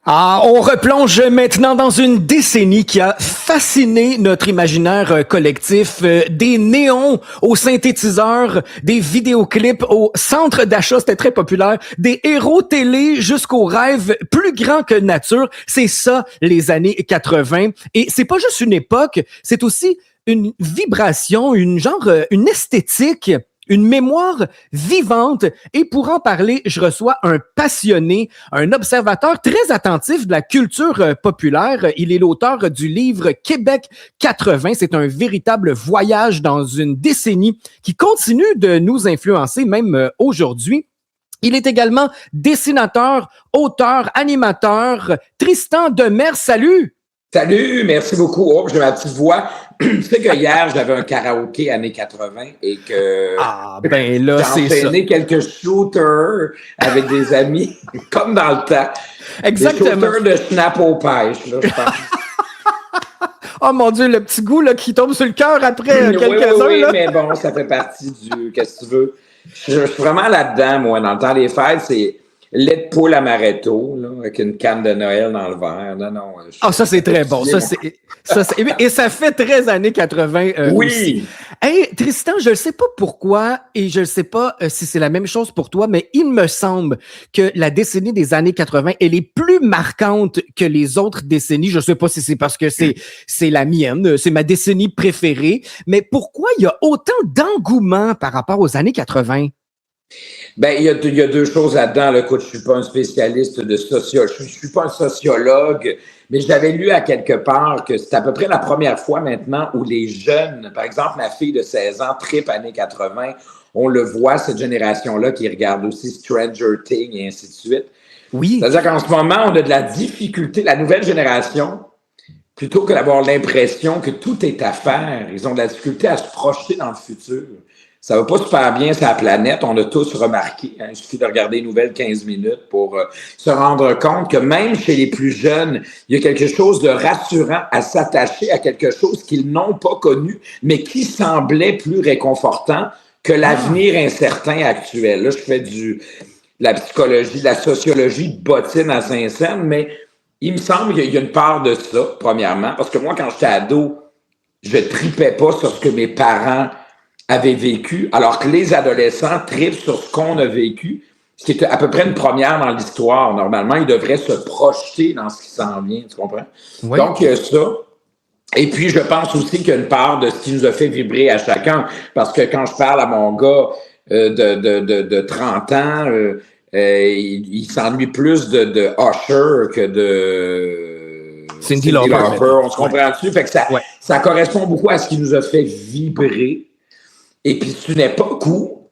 Ah, on replonge maintenant dans une décennie qui a fasciné notre imaginaire collectif. Des néons aux synthétiseurs, des vidéoclips au centre d'achat, c'était très populaire, des héros télé jusqu'aux rêves plus grands que nature. C'est ça, les années 80. Et c'est pas juste une époque, c'est aussi une vibration, une esthétique, une mémoire vivante. Et pour en parler, je reçois un passionné, un observateur très attentif de la culture populaire. Il est l'auteur du livre Québec 80. C'est un véritable voyage dans une décennie qui continue de nous influencer même aujourd'hui. Il est également dessinateur, auteur, animateur. Tristan Demers, salut! Salut, merci beaucoup. Oh, j'ai ma petite voix. Tu sais que hier, j'avais un karaoké années 80 et que ben là, j'ai c'est ça. enchaîné quelques shooters avec des amis, comme dans le temps. Exactement. Des shooters de schnapp aux pêches, là, je pense. Oh mon Dieu, le petit goût là, qui tombe sur le cœur après quelques heures. Oui, là. mais bon, ça fait partie du... Qu'est-ce que tu veux? Je suis vraiment là-dedans, moi. Dans le temps des fêtes, c'est lait de poule amaretto, là, avec une canne de Noël dans le verre. Non. Ça, c'est très bon. Et ça fait 13 années 80 oui. Aussi. Hey, Tristan, je ne sais pas pourquoi et je ne sais pas si c'est la même chose pour toi, mais il me semble que la décennie des années 80, elle est plus marquante que les autres décennies. Je ne sais pas si c'est parce que c'est la mienne, c'est ma décennie préférée, mais pourquoi il y a autant d'engouement par rapport aux années 80? Ben, il y a deux choses là-dedans. Là. Écoute, je suis pas un spécialiste de sociologue. Je suis pas un sociologue, mais j'avais lu à quelque part que c'est à peu près la première fois maintenant où les jeunes, par exemple, ma fille de 16 ans, tripe années 80, on le voit, cette génération-là qui regarde aussi Stranger Things et ainsi de suite. Oui. C'est-à-dire qu'en ce moment, on a de la difficulté. La nouvelle génération, plutôt que d'avoir l'impression que tout est à faire, ils ont de la difficulté à se projeter dans le futur. Ça va pas super bien sur la planète, on a tous remarqué. Hein? Il suffit de regarder les nouvelles 15 minutes pour se rendre compte que même chez les plus jeunes, il y a quelque chose de rassurant à s'attacher à quelque chose qu'ils n'ont pas connu, mais qui semblait plus réconfortant que l'avenir incertain actuel. Là, je fais de la psychologie, de la sociologie de bottine à Saint-Saëns, mais il me semble qu'il y a une part de ça, premièrement, parce que moi, quand j'étais ado, je tripais pas sur ce que mes parents avaient vécu, alors que les adolescents tripent sur ce qu'on a vécu, ce qui est à peu près une première dans l'histoire. Normalement, ils devraient se projeter dans ce qui s'en vient, tu comprends? Oui. Donc, il y a ça. Et puis, je pense aussi qu'il y a une part de ce qui nous a fait vibrer à chacun, parce que quand je parle à mon gars de 30 ans, il s'ennuie plus de Usher que de Cindy Lauper. On se comprend dessus? Fait que ça correspond beaucoup à ce qui nous a fait vibrer. Et puis, c'est une époque où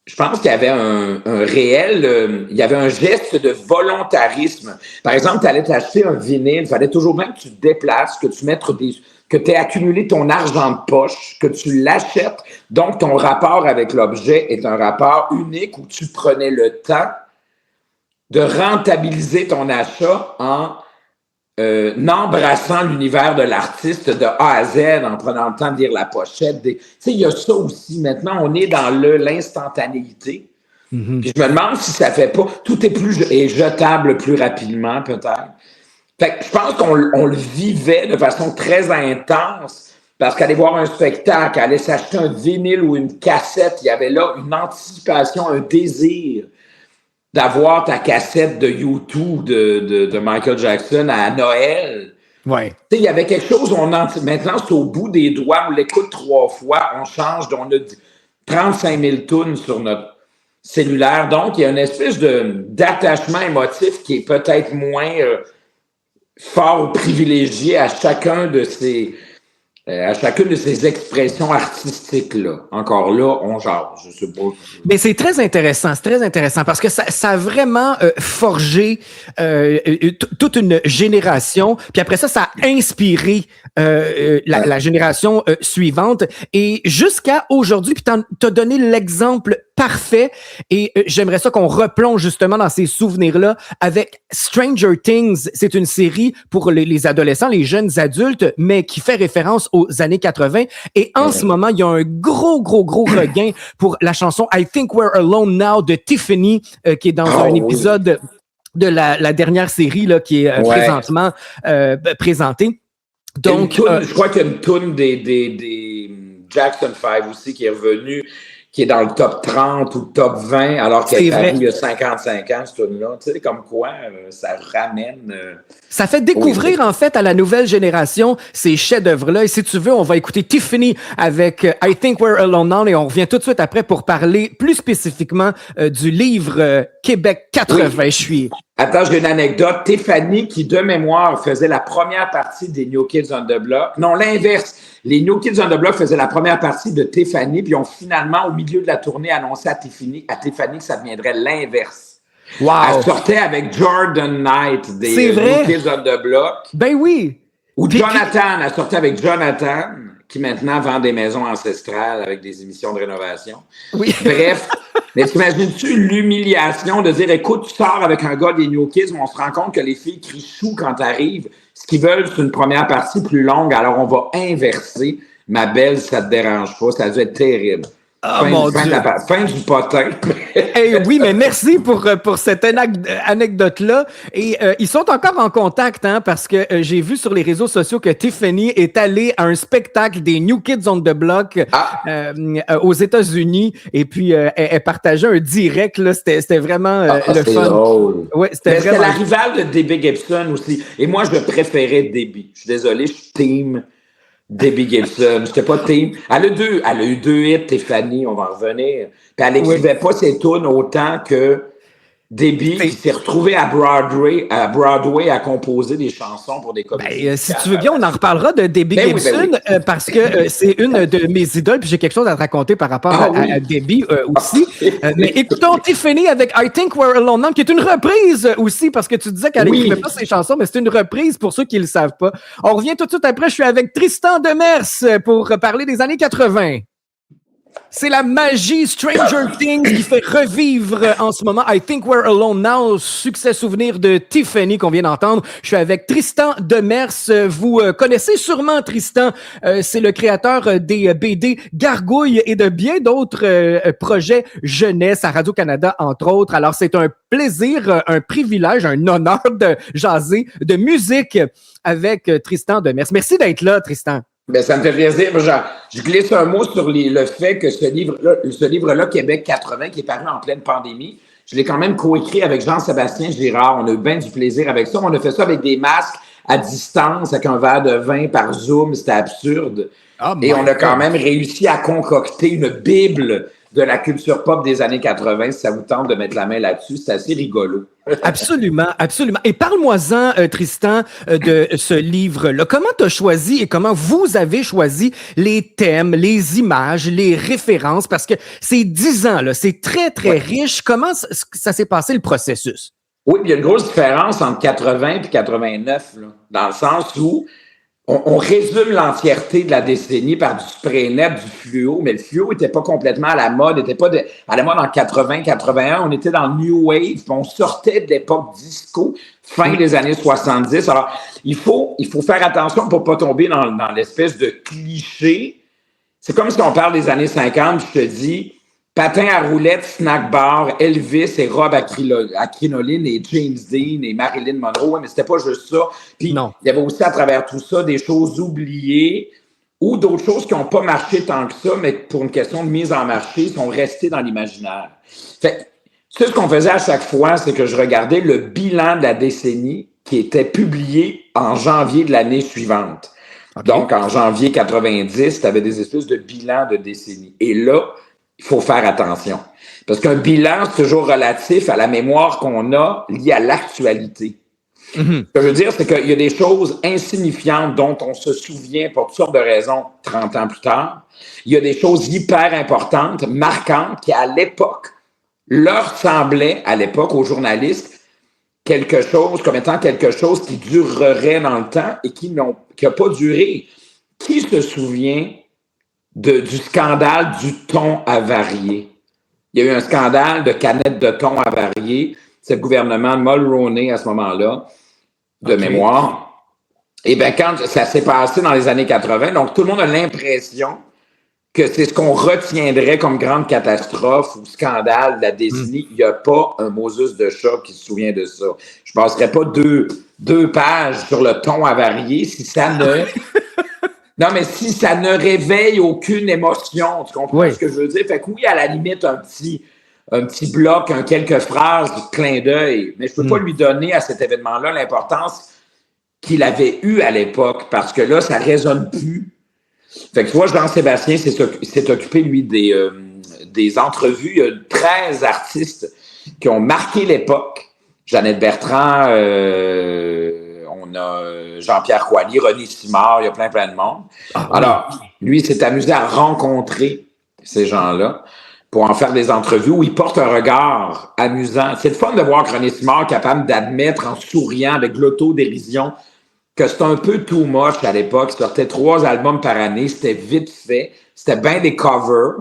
je pense qu'il y avait un réel, il y avait un geste de volontarisme. Par exemple, tu allais t'acheter un vinyle, il fallait toujours bien que tu te déplaces, que tu aies accumulé ton argent de poche, que tu l'achètes. Donc, ton rapport avec l'objet est un rapport unique où tu prenais le temps de rentabiliser ton achat en embrassant l'univers de l'artiste de A à Z, en prenant le temps de lire la pochette. Tu sais, il y a ça aussi. Maintenant, on est dans l'instantanéité. Mm-hmm. Puis je me demande si ça fait pas... Tout est jetable plus rapidement, peut-être. Fait que je pense qu'on le vivait de façon très intense, parce qu'aller voir un spectacle, aller s'acheter un vinyle ou une cassette, il y avait là une anticipation, un désir d'avoir ta cassette de U2 de Michael Jackson à Noël. Ouais. Tu sais, il y avait quelque chose, maintenant c'est au bout des doigts, on l'écoute 3 fois, on change, on a 35 000 tunes sur notre cellulaire. Donc, il y a une espèce d'attachement émotif qui est peut-être moins fort ou privilégié à chacune de ces expressions artistiques-là. Encore là, on jase, je sais pas. Mais c'est très intéressant parce que ça a vraiment forgé toute une génération, puis après ça a inspiré la génération suivante, et jusqu'à aujourd'hui, puis t'as donné l'exemple parfait, et j'aimerais ça qu'on replonge justement dans ces souvenirs-là avec Stranger Things. C'est une série pour les adolescents, les jeunes adultes, mais qui fait référence aux années 80. Et en ce moment, il y a un gros regain pour la chanson I Think We're Alone Now de Tiffany, qui est dans un épisode de la dernière série là, qui est présentement présentée. Donc, je crois qu'il y a une toune des Jackson 5 aussi qui est revenue, qui est dans le top 30 ou le top 20, alors qu'elle est parue il y a 55 ans, cette tune-là. Tu sais, comme quoi, ça ramène... ça fait découvrir, en fait, à la nouvelle génération ces chefs-d'œuvre-là. Et si tu veux, on va écouter Tiffany avec I Think We're Alone Now et on revient tout de suite après pour parler plus spécifiquement du livre Québec 80. Oui. Attends, j'ai une anecdote. Tiffany, qui de mémoire faisait la première partie des New Kids on the Block. Non, l'inverse. Les New Kids on the Block faisaient la première partie de Tiffany, puis ont finalement, au milieu de la tournée, annoncé à Tiffany que ça deviendrait l'inverse. Wow. Elle sortait avec Jordan Knight des New Kids on the Block. Ben oui. Ou Jonathan. Elle sortait avec Jonathan, qui maintenant vend des maisons ancestrales avec des émissions de rénovation. Oui. Bref. Mais t'imagines-tu l'humiliation de dire, écoute, tu sors avec un gars des New Kids, mais on se rend compte que les filles crient chou quand t'arrives. Ce qu'ils veulent, c'est une première partie plus longue, alors on va inverser. Ma belle, ça te dérange pas, ça a dû être terrible. Oh, fin du potin. Hey, oui, mais merci pour cette anecdote-là. Et ils sont encore en contact, hein, parce que j'ai vu sur les réseaux sociaux que Tiffany est allée à un spectacle des New Kids on the Block aux États-Unis. Et puis, elle partageait un direct. Là, c'était vraiment le fun. Drôle. Ouais, c'était la rivale de Debbie Gibson aussi. Et moi, je préférais Debbie. Je suis désolé, je suis team Debbie Gibson. J'étais pas team. Elle a eu deux hits, Tiffany, on va en revenir. Puis elle n'écrivait pas ses tunes autant que Debbie, qui s'est retrouvée à Broadway à composer des chansons pour des comédies. Si tu veux bien, on en reparlera de Debbie Gibson, parce que c'est une de mes idoles, puis j'ai quelque chose à te raconter par rapport à Debbie aussi. Mais écoutons Tiffany avec I Think We're Alone Now, qui est une reprise aussi, parce que tu disais qu'elle n'écrivait pas ses chansons, mais c'est une reprise pour ceux qui ne le savent pas. On revient tout de suite après, je suis avec Tristan Demers pour parler des années 80. C'est la magie Stranger Things qui fait revivre en ce moment I Think We're Alone Now, succès souvenir de Tiffany qu'on vient d'entendre. Je suis avec Tristan Demers. Vous connaissez sûrement Tristan. C'est le créateur des BD Gargouille et de bien d'autres projets jeunesse à Radio-Canada, entre autres. Alors, c'est un plaisir, un privilège, un honneur de jaser de musique avec Tristan Demers. Merci d'être là, Tristan. Ben, ça me fait plaisir. Je glisse un mot sur le fait que ce livre-là, Québec 80, qui est paru en pleine pandémie, je l'ai quand même coécrit avec Jean-Sébastien Girard. On a eu bien du plaisir avec ça. On a fait ça avec des masques à distance, avec un verre de vin par Zoom. C'était absurde. Et on a quand même réussi à concocter une bible de la culture pop des années 80. Si ça vous tente de mettre la main là-dessus, c'est assez rigolo. Absolument, absolument. Et parle-moi-en, Tristan, de ce livre-là. Comment tu as choisi et comment vous avez choisi les thèmes, les images, les références? Parce que c'est 10 ans, là, c'est très, très riche. Comment ça s'est passé, le processus? Oui, il y a une grosse différence entre 80 et 89, là, dans le sens où on résume l'entièreté de la décennie par du spray net, du fluo, mais le fluo n'était pas complètement à la mode, n'était pas à la mode en 80, 81, on était dans le New Wave, puis on sortait de l'époque disco, fin des années 70. Alors, il faut faire attention pour ne pas tomber dans l'espèce de cliché. C'est comme si on parle des années 50, je te dis, patin à roulettes, snack bar, Elvis et robe à crinoline et James Dean et Marilyn Monroe. Ouais, mais c'était pas juste ça. Puis, il y avait aussi à travers tout ça des choses oubliées ou d'autres choses qui n'ont pas marché tant que ça, mais pour une question de mise en marché, sont restées dans l'imaginaire. Fait que, ce qu'on faisait à chaque fois, c'est que je regardais le bilan de la décennie qui était publié en janvier de l'année suivante. Okay. Donc, en janvier 90, tu avais des espèces de bilans de décennie. Et là, il faut faire attention. Parce qu'un bilan, c'est toujours relatif à la mémoire qu'on a liée à l'actualité. Mm-hmm. Ce que je veux dire, c'est qu'il y a des choses insignifiantes dont on se souvient pour toutes sortes de raisons 30 ans plus tard. Il y a des choses hyper importantes, marquantes, qui à l'époque leur semblaient, à l'époque, aux journalistes, quelque chose, comme étant quelque chose qui durerait dans le temps et qui n'a pas duré. Qui se souvient du scandale du thon avarié? Il y a eu un scandale de canettes de thon avarié. C'est le gouvernement de Mulroney à ce moment-là, de mémoire. Et bien, quand ça s'est passé dans les années 80, donc tout le monde a l'impression que c'est ce qu'on retiendrait comme grande catastrophe ou scandale de la décennie. Il n'y a pas un Moses de chat qui se souvient de ça. Je ne passerais pas deux pages sur le ton avarié si ça ne... Non, mais si ça ne réveille aucune émotion, tu comprends ce que je veux dire? Fait que oui, à la limite, un petit bloc, quelques phrases, clin d'œil, mais je ne peux pas lui donner à cet événement-là l'importance qu'il avait eue à l'époque, parce que là, ça ne résonne plus. Fait que tu vois, Jean-Sébastien s'est occupé, lui, des entrevues. Il y a 13 artistes qui ont marqué l'époque. Jeannette Bertrand, on a Jean-Pierre Coallier, René Simard, il y a plein de monde. Alors, lui, il s'est amusé à rencontrer ces gens-là pour en faire des entrevues où il porte un regard amusant. C'est le fun de voir que René Simard est capable d'admettre en souriant avec de l'autodérision que c'était un peu too much à l'époque. Il sortait 3 albums par année. C'était vite fait. C'était bien des covers.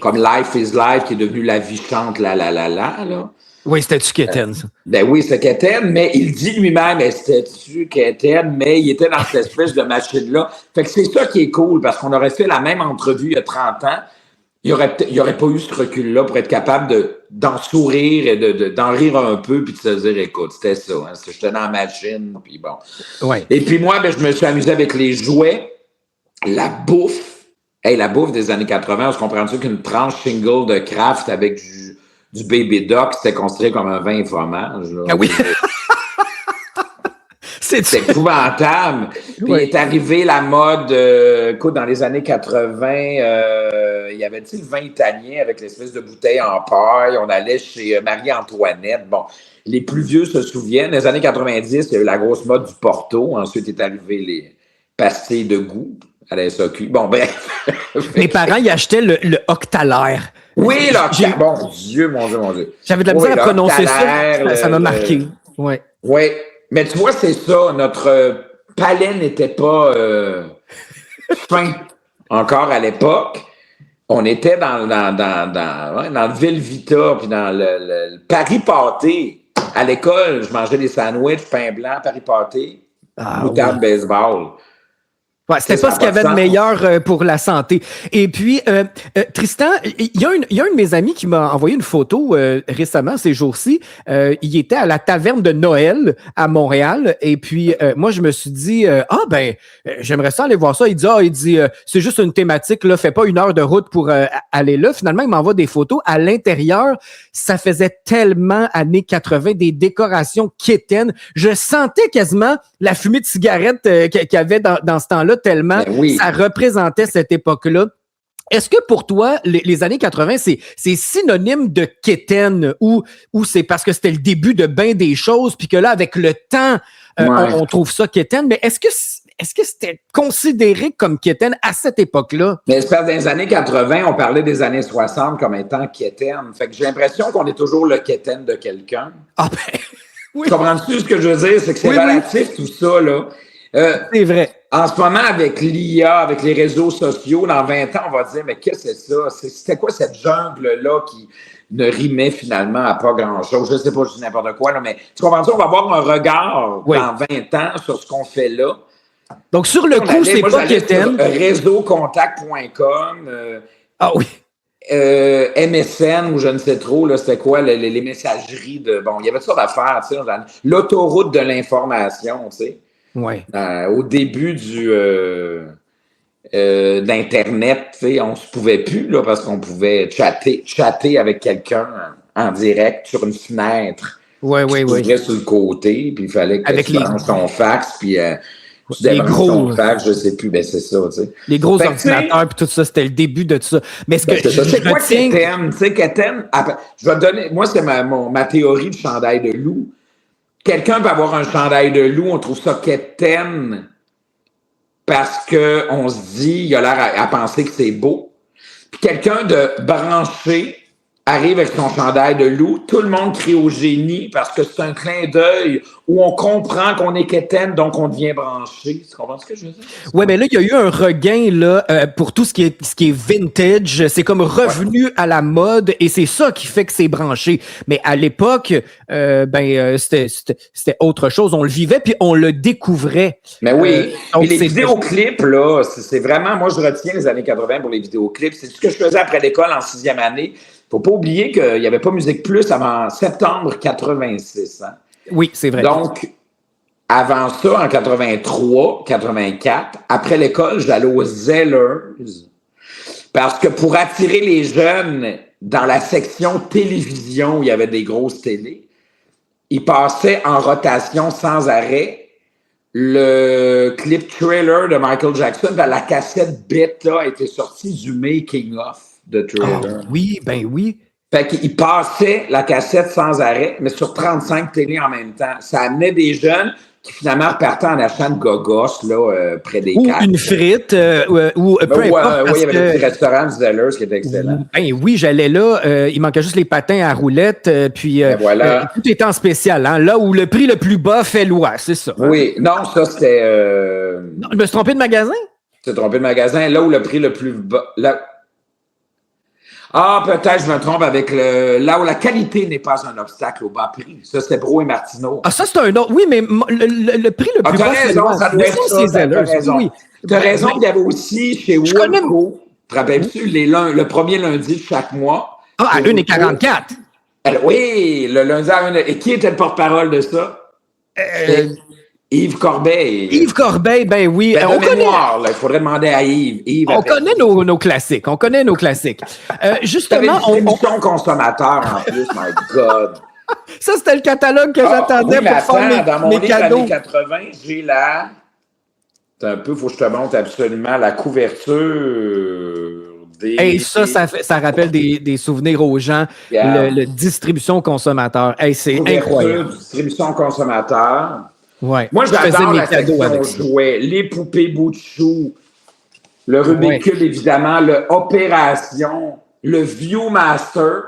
Comme Life is Life, qui est devenu La vie chante, là. Oui, c'était-tu Kéten, ça? Ben oui, c'était Kéten, mais il dit lui-même, c'était-tu Kéten, mais il était dans cette espèce de machine-là. Fait que c'est ça qui est cool, parce qu'on aurait fait la même entrevue il y a 30 ans. Il n'y aurait pas eu ce recul-là pour être capable d'en sourire et d'en rire un peu puis de se dire, écoute, c'était ça. Hein, j'étais dans la machine, puis bon. Et puis moi, je me suis amusé avec les jouets, la bouffe. Hey, la bouffe des années 80, on se comprend-tu qu'une tranche single de Kraft avec du Baby Doc, c'était considéré comme un vin et fromage. Là. Ah oui! C'est épouvantable. Puis est arrivé la mode, écoute, dans les années 80, il y avait le vin italien avec l'espèce de bouteille en paille. On allait chez Marie-Antoinette. Bon, les plus vieux se souviennent. Dans les années 90, il y a eu la grosse mode du Porto. Ensuite est arrivé les pastilles de goût à la SAQ. Bon, bref. Mes parents, ils achetaient le octalaire. Oui, l'octalaire. Mon Dieu. J'avais de la misère à prononcer ça. Ça m'a marqué. Oui. Mais tu vois, c'est ça. Notre palais n'était pas fin encore à l'époque. On était dans le Velveeta, puis dans le Paris pâté. À l'école, je mangeais des sandwichs, pain blanc, Paris pâté, moutarde baseball. Ouais, c'était pas ce qu'il y avait de meilleur pour la santé. Et puis, Tristan, il y a un de mes amis qui m'a envoyé une photo récemment, ces jours-ci. Il était à la taverne de Noël à Montréal. Et puis, moi, je me suis dit, j'aimerais ça aller voir ça. Il dit, c'est juste une thématique, là, fais pas 1 heure de route pour aller là. Finalement, il m'envoie des photos. À l'intérieur, ça faisait tellement années 80, des décorations quétaines. Je sentais quasiment la fumée de cigarette qu'il y avait dans ce temps-là, tellement ça représentait cette époque-là. Est-ce que pour toi, les années 80, c'est synonyme de quétaine ou c'est parce que c'était le début de bien des choses, puis que là, avec le temps, on trouve ça quétaine, mais est-ce que c'était considéré comme quétaine à cette époque-là? Mais c'est parce que dans les années 80, on parlait des années 60 comme étant quétaine. Fait que j'ai l'impression qu'on est toujours le quétaine de quelqu'un. Ah ben, oui. Comprends-tu ce que je veux dire? C'est que c'est relatif tout ça, là. C'est vrai. En ce moment, avec l'IA, avec les réseaux sociaux, dans 20 ans, on va dire, mais qu'est-ce que c'est ça? C'était quoi cette jungle-là qui ne rimait finalement à pas grand-chose? Je ne sais pas, je dis n'importe quoi, là, mais tu comprends-tu? On va avoir un regard dans 20 ans sur ce qu'on fait là. Donc, sur le coup, c'est pas quétaine. Réseaucontact.com. Ah oui. MSN ou je ne sais trop, là, c'était quoi, les messageries de... Bon, il y avait toutes sortes d'affaires, tu sais, l'autoroute de l'information, tu sais. Ouais. Au début d'Internet, tu sais, on se pouvait plus, là, parce qu'on pouvait chatter avec quelqu'un en direct sur une fenêtre. Oui. Sur le côté, puis il fallait que tu branches ton fax, puis tu débranches ton fax, je sais plus, ben c'est ça, tu sais. Les gros ordinateurs, puis tout ça, c'était le début de tout ça. Mais ce que c'est quoi Kéten? Tu sais, Kéten, je vais te donner, moi, c'est ma théorie du chandail de loup. Quelqu'un peut avoir un chandail de loup, on trouve ça quétaine parce qu'on se dit, il a l'air à penser que c'est beau. Puis quelqu'un de branché arrive avec son chandail de loup, tout le monde crie au génie parce que c'est un clin d'œil où on comprend qu'on est quétaine, donc on devient branché. Tu comprends ce que je veux dire? Ouais, mais là, il y a eu un regain là pour tout ce qui est vintage. C'est comme revenu à la mode et c'est ça qui fait que c'est branché. Mais à l'époque, c'était autre chose. On le vivait puis on le découvrait. Mais oui. Et les vidéoclips, là, c'est vraiment... Moi, je retiens les années 80 pour les vidéoclips. C'est ce que je faisais après l'école en 6e année. Faut pas oublier qu'il n'y avait pas Musique Plus avant septembre 86. Hein? Oui, c'est vrai. Donc, avant ça, en 83, 84, après l'école, j'allais aux Zellers. Parce que pour attirer les jeunes dans la section télévision où il y avait des grosses télés, ils passaient en rotation sans arrêt le clip trailer de Michael Jackson. La cassette bêta était sortie du making of de trailer. Oh, oui, ben oui. Fait qu'il passait la cassette sans arrêt, mais sur 35 télés en même temps. Ça amenait des jeunes qui finalement repartaient en achetant de gogos là, près des cartes. Ou une frite, ou peu importe. Oui, il y avait le petit restaurant du Zellers qui était excellent. Ben oui, j'allais là. Il manquait juste les patins à roulettes. Puis voilà. Tout était en spécial. Hein, là où le prix le plus bas fait loi, c'est ça. Hein? Oui, non, ça c'était... Non, je me suis trompé de magasin? Tu t'es trompé de magasin. Là où le prix le plus bas... Là... Ah, peut-être je me trompe avec là où la qualité n'est pas un obstacle au bas prix. Ça, c'était Bro et Martineau. Ah, ça, c'est un autre. Oui, mais le prix le plus bas, c'est ça doit être ça. T'as raison. Oui. T'as raison, il y avait aussi chez Woolco, te rappelles-tu, le premier lundi de chaque mois. Ah, à 1h44. Oui, le lundi à 1h. Et qui était le porte-parole de ça? Yves Corbeil. Yves Corbeil, ben oui. Ben, on connaît. Il faudrait demander à Yves. On connaît nos classiques. On connaît nos classiques. Justement, on émission consommateur en plus, my God. Ça, c'était le catalogue que j'attendais pour faire dans mon mes livre cadeaux. Années 80, j'ai la... un peu, faut que je te montre absolument la couverture des... Hey, ça rappelle des souvenirs aux gens. Yeah. Le distribution consommateur. Hey, c'est couverture, incroyable. Distribution consommateur. Ouais. Moi, j'adore la section jouets, les poupées bout de chou, le Rubik's Cube, évidemment, le Opération, le Viewmaster.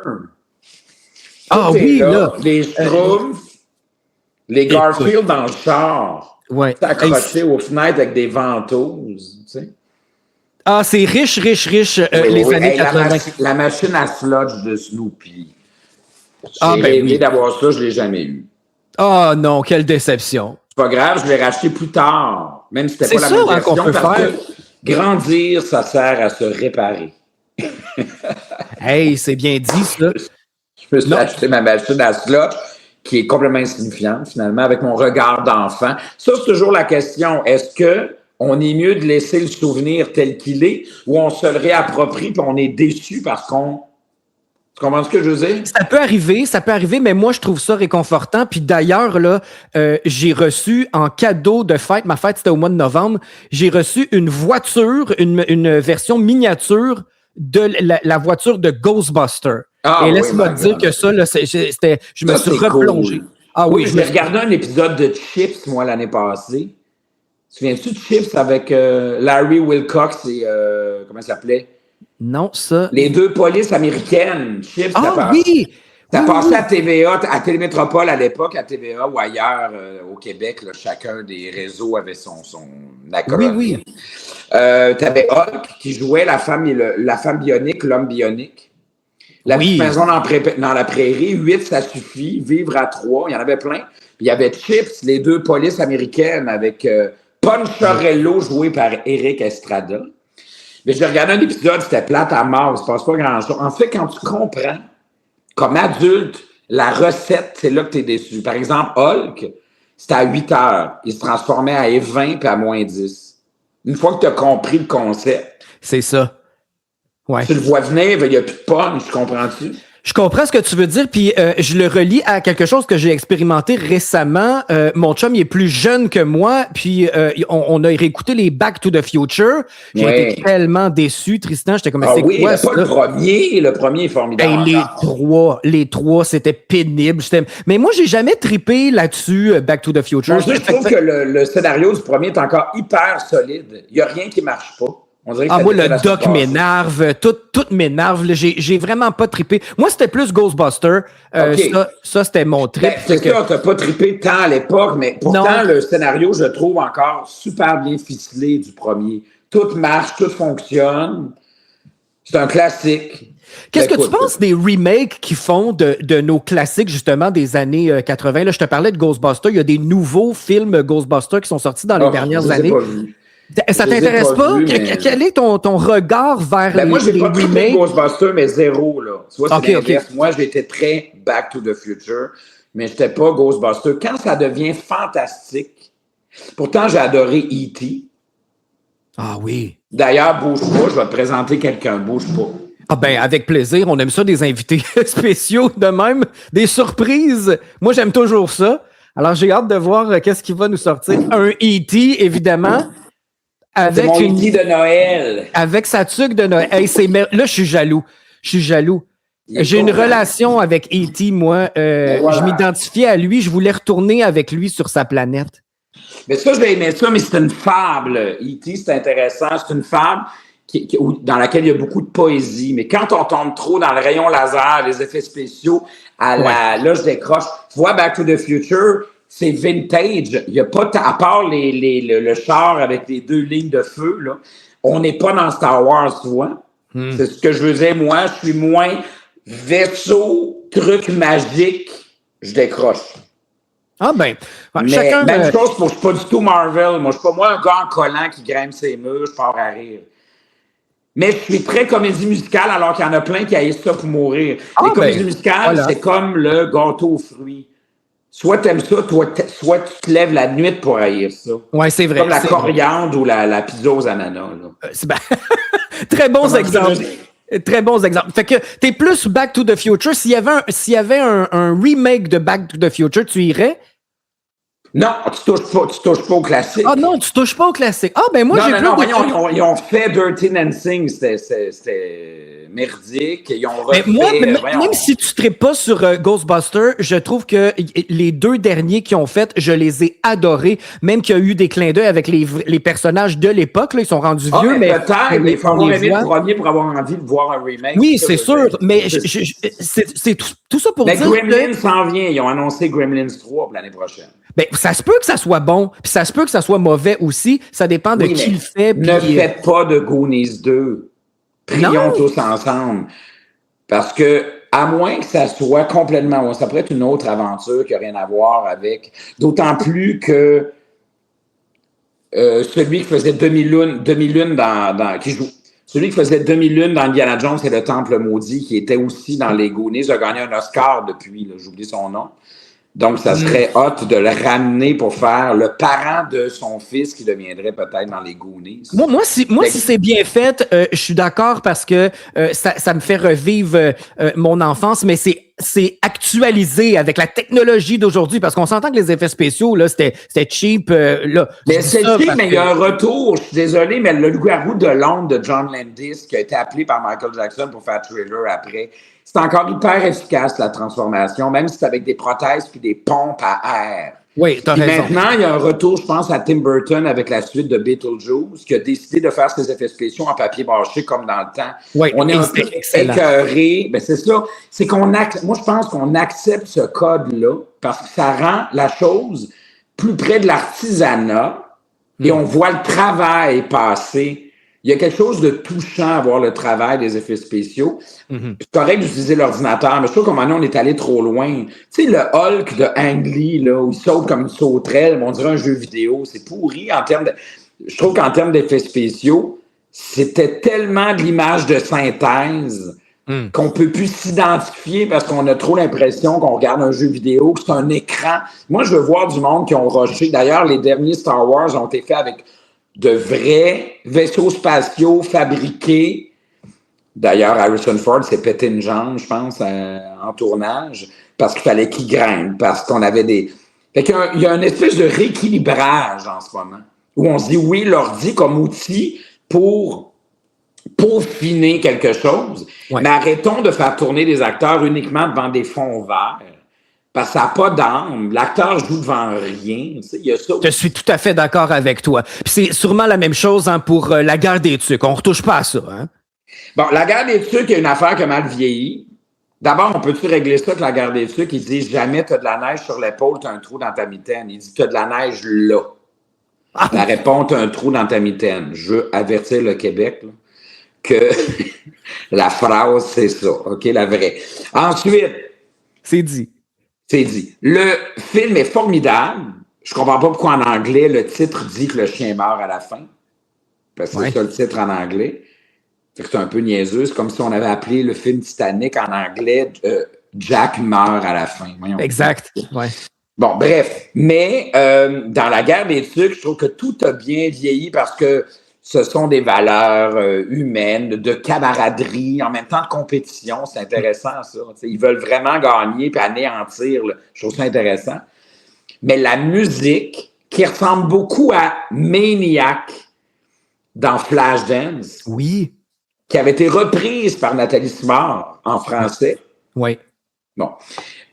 Ah oui, là. Les Schtroumpfs, les Garfield dans le char. Ouais. Accrochés aux fenêtres avec des ventouses, tu sais. Ah, c'est riche, les années 80. La machine à sludge de Snoopy. J'ai rêvé d'avoir ça, je ne l'ai jamais eu. Oh non, quelle déception. C'est pas grave, je l'ai racheté plus tard. Même si c'était pas la même version. Qu'on peut faire. Que grandir, ça sert à se réparer. Hey, c'est bien dit, ça. Je me suis acheté ma machine à sludge, qui est complètement insignifiante, finalement, avec mon regard d'enfant. Ça, c'est toujours la question. Est-ce qu'on est mieux de laisser le souvenir tel qu'il est ou on se le réapproprie puis on est déçu parce qu'on... Tu comprends ce que je veux dire? Ça peut arriver, mais moi, je trouve ça réconfortant. Puis d'ailleurs, là, j'ai reçu en cadeau de fête, ma fête, c'était au mois de novembre, j'ai reçu une voiture, une version miniature de la voiture de Ghostbusters. Ah, et laisse-moi te dire que ça, là, je me suis replongé. Cool. Ah oui, je me suis regardé un épisode de Chips, moi, l'année passée. Tu te souviens-tu de Chips avec Larry Wilcox et... comment ça s'appelait? Non, ça... Les deux polices américaines. Chips, oui! Ça passait à TVA, à Télémétropole à l'époque, à TVA ou ailleurs au Québec. Là, chacun des réseaux avait son accord. Oui. Tu avais Hulk qui jouait la femme bionique, l'homme bionique. La petite maison dans la prairie, 8, ça suffit. Vivre à 3, il y en avait plein. Puis il y avait Chips, les deux polices américaines avec Poncharello joué par Eric Estrada. Mais j'ai regardé un épisode, c'était plate à mort, il se passe pas grand-chose. En fait, quand tu comprends, comme adulte, la recette, c'est là que tu es déçu. Par exemple, Hulk, c'était à 8 heures. Il se transformait à 20 puis à moins 10. Une fois que tu as compris le concept. C'est ça. Ouais. Tu le vois venir, il n'y a plus de punch, comprends-tu? Je comprends ce que tu veux dire, puis je le relie à quelque chose que j'ai expérimenté récemment. Mon chum, il est plus jeune que moi, puis on a réécouté les Back to the Future. J'ai été tellement déçu, Tristan. J'étais comme, c'est quoi ça? Le premier est formidable. Les trois, c'était pénible. Mais moi, j'ai jamais trippé là-dessus, Back to the Future. Je trouve que le scénario du premier est encore hyper solide. Il n'y a rien qui marche pas. On dirait que Ah, ça moi, le défait la semaine doc passée. m'énerve, tout m'énerve. Là. J'ai vraiment pas trippé. Moi, c'était plus Ghostbuster. OK. Ça, c'était mon trip. Ben, c'est ça, t'as pas trippé tant à l'époque, mais pourtant, Non. le scénario, je trouve encore super bien ficelé du premier. Tout marche, tout fonctionne. C'est un classique. Qu'est-ce Ben, que tu écoute, penses des remakes qui font de nos classiques, justement, des années 80? Là, je te parlais de Ghostbusters. Il y a des nouveaux films Ghostbusters qui sont sortis dans les je dernières les ai années. pas vus. Ça Je les ai t'intéresse pas pas? vus, mais... Quel est ton regard vers Ben, moi, j'ai les pas trippé remakes? Ghostbusters, mais zéro, là. Tu vois, c'est OK, OK. l'inverse. Moi, j'étais très Back to the Future, mais j'étais pas Ghostbusters. Quand ça devient fantastique, pourtant, j'ai adoré E.T. Ah oui. D'ailleurs, bouge pas, je vais te présenter quelqu'un. Bouge pas. Ah ben, avec plaisir. On aime ça, des invités spéciaux de même, des surprises. Moi, j'aime toujours ça. Alors, j'ai hâte de voir qu'est-ce qui va nous sortir. Un E.T., évidemment, C'est avec mon E.T. de Noël. avec sa tuque de Noël. Hey, là, je suis jaloux. Je suis jaloux. Il est J'ai une content. relation avec E.T., moi. Voilà. Je m'identifiais à lui. Je voulais retourner avec lui sur sa planète. Mais ça, je vais aimer ça, mais c'est une fable. E.T., c'est intéressant. C'est une fable dans laquelle il y a beaucoup de poésie. Mais quand on tombe trop dans le rayon laser, les effets spéciaux, là, je décroche. Tu vois, Back to the Future, c'est vintage. Il n'y a pas, à part le char avec les 2 lignes de feu, là, on n'est pas dans Star Wars, tu vois. C'est ce que je veux dire. Moi, je suis moins vaisseau, truc magique, je décroche. Ah ben, Mais chacun... même chose, je suis pas du tout Marvel. Moi, je suis pas moi un gars en collant qui grimpe ses murs, je pars à rire. Mais je suis très comédie musicale, alors qu'il y en a plein qui haïssent ça pour mourir. Les comédies musicales, voilà. c'est comme le gâteau aux fruits. Soit t'aimes ça, soit tu te lèves la nuit pour haïr ça. Ouais, c'est vrai. Comme la c'est coriandre ou la pizza aux ananas. Là. Très bons Comment exemples. Très bons exemples. Fait que t'es plus Back to the Future. S'il y avait un remake de Back to the Future, tu irais? Non, tu touches pas au classique. Ah non, tu touches pas au classique. Ah ben moi, j'ai plus... voyons, ils ont fait Dirty Dancing, c'était merdique. Ils ont refait... Mais moi, même si tu ne traites pas sur Ghostbusters, je trouve que les 2 derniers qu'ils ont fait, je les ai adorés. Même qu'il y a eu des clins d'œil avec les personnages de l'époque. Là, ils sont rendus vieux, mais peut-être, mais il faut avoir aimé le premier pour avoir envie de voir un remake. Oui, c'est sûr, mais c'est tout ça pour dire Gremlins s'en vient. Ils ont annoncé Gremlins 3 pour l'année prochaine. Ben, ça se peut que ça soit bon, puis ça se peut que ça soit mauvais aussi. Ça dépend de qui le fait. Ne faites pas de Goonies 2. Prions tous ensemble. Parce que, à moins que ça soit complètement... Ça pourrait être une autre aventure qui n'a rien à voir avec... D'autant plus que celui qui faisait demi-lune qui joue... Celui qui faisait demi-lune dans Indiana Jones et le Temple maudit, qui était aussi dans les Goonies, a gagné un Oscar depuis, j'oublie son nom. Donc, ça serait hot de le ramener pour faire le parent de son fils qui deviendrait peut-être dans les Goonies. Moi, si c'est bien fait, je suis d'accord parce que ça me fait revivre mon enfance, mais c'est actualisé avec la technologie d'aujourd'hui parce qu'on s'entend que les effets spéciaux, là, c'était cheap. Là, mais c'est cheap, mais il y a un retour. Je suis désolé, mais le loup-garou de Londres de John Landis, qui a été appelé par Michael Jackson pour faire Thriller après, c'est encore hyper efficace, la transformation, même si c'est avec des prothèses puis des pompes à air. Oui, t'as raison. Maintenant, il y a un retour, je pense, à Tim Burton avec la suite de Beetlejuice, qui a décidé de faire ses effets spéciaux en papier mâché comme dans le temps. Oui, on est un peu écœuré. Ben, c'est ça. C'est moi, je pense qu'on accepte ce code-là parce que ça rend la chose plus près de l'artisanat et on voit le travail passer. Il y a quelque chose de touchant à voir le travail des effets spéciaux. C'est correct d'utiliser l'ordinateur, mais je trouve qu'à un moment donné, on est allé trop loin. Tu sais, le Hulk de Ang Lee, là, où il saute comme une sauterelle, on dirait un jeu vidéo. C'est pourri en termes de... Je trouve qu'en termes d'effets spéciaux, c'était tellement de l'image de synthèse qu'on peut plus s'identifier parce qu'on a trop l'impression qu'on regarde un jeu vidéo, que c'est un écran. Moi, je veux voir du monde qui ont rushé. D'ailleurs, les derniers Star Wars ont été faits avec de vrais vaisseaux spatiaux fabriqués. D'ailleurs, Harrison Ford s'est pété une jambe, je pense, en tournage, parce qu'il fallait qu'il grimpe, parce qu'on avait des... Fait qu'il y a une espèce de rééquilibrage en ce moment, où on se dit, oui, l'ordi comme outil pour peaufiner quelque chose, mais arrêtons de faire tourner des acteurs uniquement devant des fonds verts. parce que ça n'a pas d'âme. L'acteur joue devant rien. Tu sais, il y a ça aussi. Je suis tout à fait d'accord avec toi. Puis c'est sûrement la même chose pour la guerre des tucs. On retouche pas à ça. Hein? Bon, la guerre des tucs, il y a une affaire qui a mal vieilli. D'abord, on peut-tu régler ça que la guerre des tucs, ils disent jamais tu as de la neige sur l'épaule, tu as un trou dans ta mitaine. Ils disent tu as de la neige là. La réponse, tu as un trou dans ta mitaine. Je veux avertir le Québec là, que la phrase, c'est ça. OK, la vraie. Ensuite, c'est dit. C'est dit. Le film est formidable. Je comprends pas pourquoi en anglais, le titre dit que le chien meurt à la fin. Parce que c'est ça le titre en anglais. Fait que c'est un peu niaiseux. C'est comme si on avait appelé le film Titanic en anglais Jack meurt à la fin. Voyons. Exact. Ouais. Bon, bref. Mais dans la guerre des tucs, je trouve que tout a bien vieilli parce que ce sont des valeurs humaines, de camaraderie, en même temps de compétition. C'est intéressant, ça. T'sais, ils veulent vraiment gagner puis anéantir. Là. Je trouve ça intéressant. Mais la musique, qui ressemble beaucoup à Maniac dans Flashdance, oui, qui avait été reprise par Nathalie Simard en français. Oui. Bon.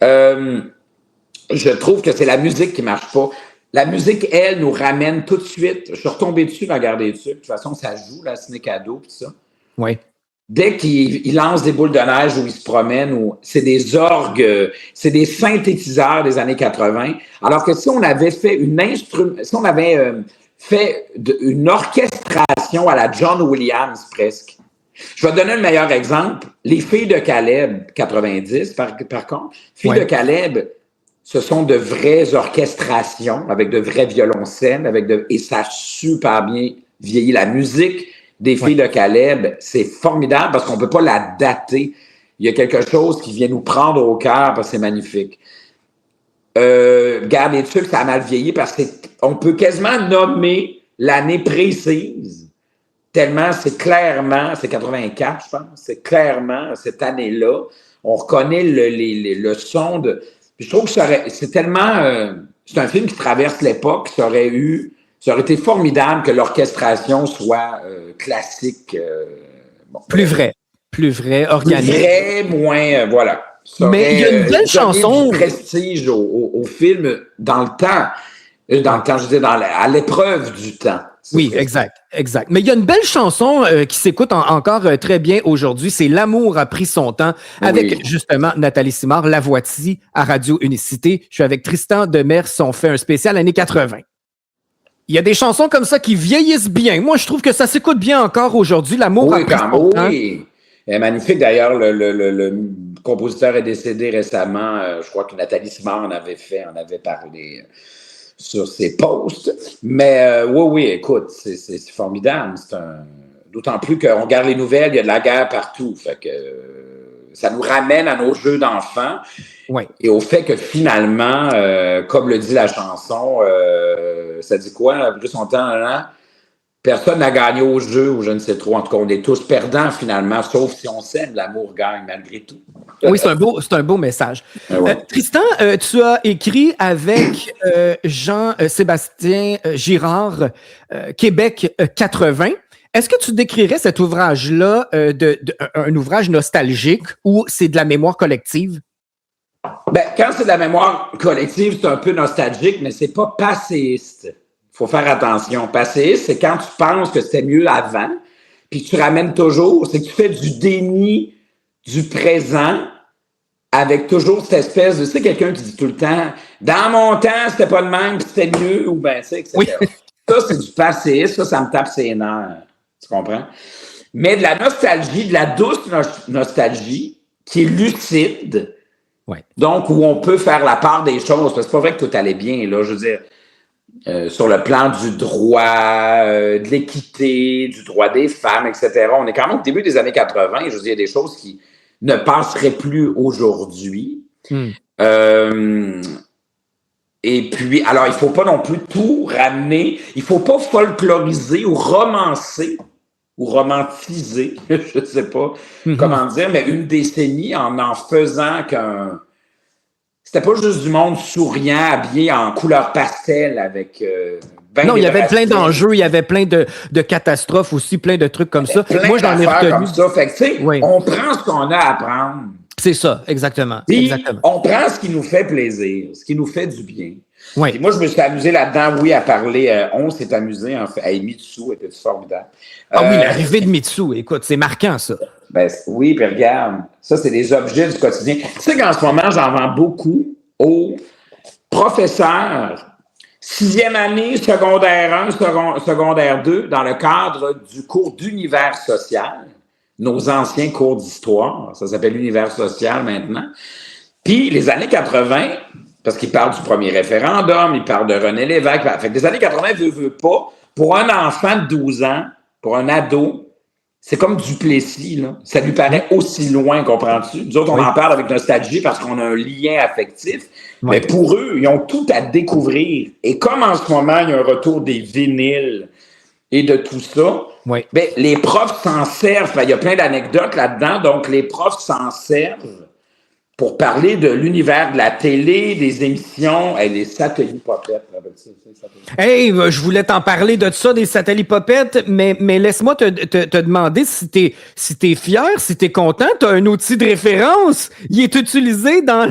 Je trouve que c'est la musique qui marche pas. La musique, elle, nous ramène tout de suite. Je suis retombé dessus dans la guerre des tucs. De toute façon, ça joue, la ciné-cadeau, tout ça. Oui. Dès qu'il lance des boules de neige où il se promène, c'est des orgues, c'est des synthétiseurs des années 80. Alors que si on avait fait une orchestration à la John Williams presque. Je vais te donner le meilleur exemple. Les filles de Caleb, 90, par contre. Filles de Caleb, ce sont de vraies orchestrations avec de vrais violoncelles, et ça a super bien vieilli. La musique des filles de Caleb, c'est formidable parce qu'on ne peut pas la dater. Il y a quelque chose qui vient nous prendre au cœur parce que c'est magnifique. Garde des trucs, ça a mal vieilli parce qu'on peut quasiment nommer l'année précise, tellement c'est 84, je pense, c'est clairement cette année-là. On reconnaît le son de... Puis je trouve que c'est tellement... c'est un film qui traverse l'époque, ça aurait été formidable que l'orchestration soit classique. Plus vrai, organique. Plus vrai, moins... voilà. Mais il y a une belle chanson. Du prestige au film dans le temps. Dans le temps, je veux dire, à l'épreuve du temps. Oui, exact. Mais il y a une belle chanson qui s'écoute encore très bien aujourd'hui. C'est L'amour a pris son temps avec justement Nathalie Simard, la voici à Radio Unicité. Je suis avec Tristan Demers. On fait un spécial années 80. Il y a des chansons comme ça qui vieillissent bien. Moi, je trouve que ça s'écoute bien encore aujourd'hui. L'amour a pris son temps. Oui, magnifique. D'ailleurs, le compositeur est décédé récemment. Je crois que Nathalie Simard en avait parlé sur ses posts. Mais oui, écoute, c'est formidable. D'autant plus qu'on regarde les nouvelles, il y a de la guerre partout. Fait que ça nous ramène à nos jeux d'enfants. Ouais. Et au fait que finalement, comme le dit la chanson, ça dit quoi? Après son temps, là, personne n'a gagné au jeu, ou je ne sais trop. En tout cas, on est tous perdants finalement, sauf si on s'aime, l'amour gagne malgré tout. Oui, c'est un beau message. Tristan, tu as écrit avec Jean-Sébastien Girard, Québec 80. Est-ce que tu décrirais cet ouvrage-là un ouvrage nostalgique ou c'est de la mémoire collective? Ben, quand c'est de la mémoire collective, c'est un peu nostalgique, mais c'est pas passéiste. Il faut faire attention. Passéiste, c'est quand tu penses que c'était mieux avant, puis tu ramènes toujours, c'est que tu fais du déni du présent avec toujours cette espèce de... Tu sais, quelqu'un qui dit tout le temps « Dans mon temps, c'était pas le même, puis c'était mieux », ou ben, tu sais, etc. Oui. Ça, c'est du passéiste, ça me tape ses nerfs. Tu comprends? Mais de la nostalgie, de la douce nostalgie, qui est lucide, donc où on peut faire la part des choses, parce que c'est pas vrai que tout allait bien, là, je veux dire... sur le plan du droit, de l'équité, du droit des femmes, etc. On est quand même au début des années 80. Je veux dire, il y a des choses qui ne passeraient plus aujourd'hui. Et puis, alors, il ne faut pas non plus tout ramener. Il ne faut pas folkloriser ou romancer ou romantiser, je ne sais pas comment dire, mais une décennie en faisant qu'un... C'était pas juste du monde souriant, habillé en couleur pastel avec... non, il y avait plein d'enjeux, il y avait plein de catastrophes aussi, plein de trucs comme ça. Moi, j'en ai retenu. Comme ça. Fait que, tu sais, on prend ce qu'on a à prendre. C'est ça, exactement. Puis, exactement. on prend ce qui nous fait plaisir, ce qui nous fait du bien. Oui. Puis moi, je me suis amusé là-dedans, oui, à parler. On s'est amusé, en fait. Hey, Mitsu était formidable. Ah oui, l'arrivée de Mitsu, écoute, c'est marquant, ça. Ben, oui, puis regarde, ça, c'est des objets du quotidien. Tu sais qu'en ce moment, j'en vends beaucoup aux professeurs, 6e année, secondaire 1, secondaire 2, dans le cadre du cours d'univers social, nos anciens cours d'histoire, ça s'appelle l'univers social maintenant. Puis les années 80, parce qu'ils parlent du premier référendum, ils parlent de René Lévesque, fait que les années 80, veut pas, pour un enfant de 12 ans, pour un ado, c'est comme Duplessis, là. Ça lui paraît aussi loin, comprends-tu? Nous autres, on en parle avec nostalgie parce qu'on a un lien affectif. Oui. Mais pour eux, ils ont tout à découvrir. Et comme en ce moment, il y a un retour des vinyles et de tout ça, oui. Ben, les profs s'en servent. Il y a plein d'anecdotes là-dedans. Donc, les profs s'en servent pour parler de l'univers de la télé, des émissions, les satellites popettes. Hey, je voulais t'en parler de ça, des satellites popettes, mais laisse-moi te demander si t'es fier, si t'es content. T'as un outil de référence. Il est utilisé dans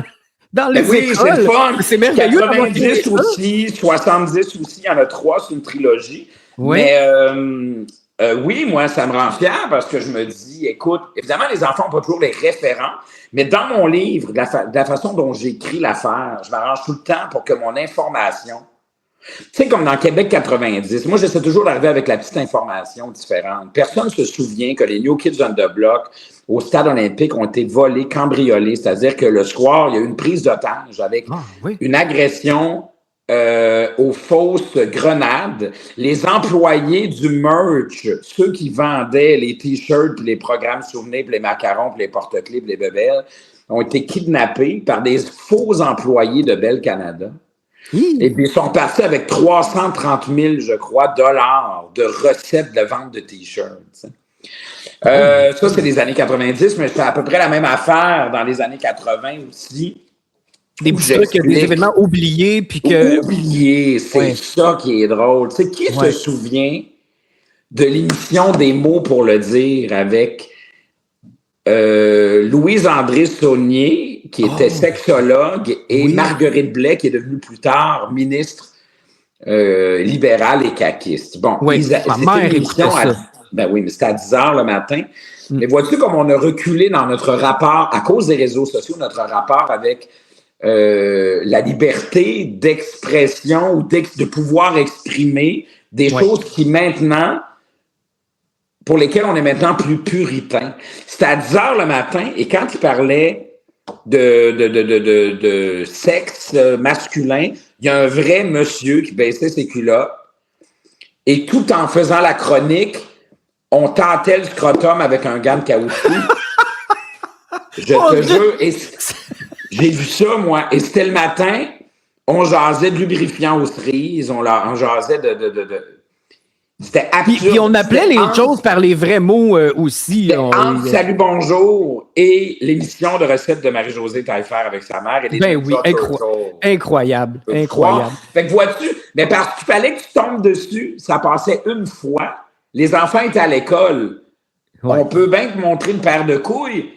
les écoles. C'est le fun. C'est merveilleux. 90 aussi, 70 aussi, il y en a 3, c'est une trilogie. Oui. Mais oui, moi, ça me rend fier parce que je me dis, écoute, évidemment, les enfants n'ont pas toujours les référents, mais dans mon livre, de la façon dont j'écris l'affaire, je m'arrange tout le temps pour que mon information, tu sais, comme dans Québec 90, moi, j'essaie toujours d'arriver avec la petite information différente. Personne ne se souvient que les New Kids on the Block au stade olympique ont été volés, cambriolés, c'est-à-dire que le soir, il y a eu une prise d'otage avec une agression aux fausses grenades. Les employés du merch, ceux qui vendaient les t-shirts, puis les programmes souvenirs, puis les macarons, puis les porte-clés, puis les bébelles, ont été kidnappés par des faux employés de Bell Canada. Et puis, ils sont partis avec 330 000, je crois, dollars de recettes de vente de t-shirts. Ça, c'est les années 90, mais c'est à peu près la même affaire dans les années 80 aussi. Des trucs, des événements oubliés. Puis que... Oubliés, c'est ça qui est drôle. Tu sais, qui se souvient de l'émission des mots pour le dire avec Louise-André Saunier, qui était sexologue, et Marguerite Blais, qui est devenue plus tard ministre libérale et caquiste. Bon, ma mère écoutait ça. Ben oui, mais c'était à 10 heures le matin. Mais vois-tu comme on a reculé dans notre rapport, à cause des réseaux sociaux, notre rapport avec la liberté d'expression ou de pouvoir exprimer des choses qui maintenant, pour lesquelles on est maintenant plus puritain. C'était à 10 heures le matin et quand il parlait de sexe masculin, il y a un vrai monsieur qui baissait ses culottes et tout en faisant la chronique, on tentait le scrotum avec un gant de caoutchouc. Je te jure, et j'ai vu ça, moi. Et c'était le matin, on jasait de lubrifiant aux cerises, on jasait de... C'était absurde. Puis on appelait les choses par les vrais mots aussi. Entre Salut Bonjour et l'émission de recettes de Marie-Josée Taillefer avec sa mère. Et incroyable. Fait que vois-tu, mais parce qu'il fallait que tu tombes dessus, ça passait une fois. Les enfants étaient à l'école. On peut bien te montrer une paire de couilles.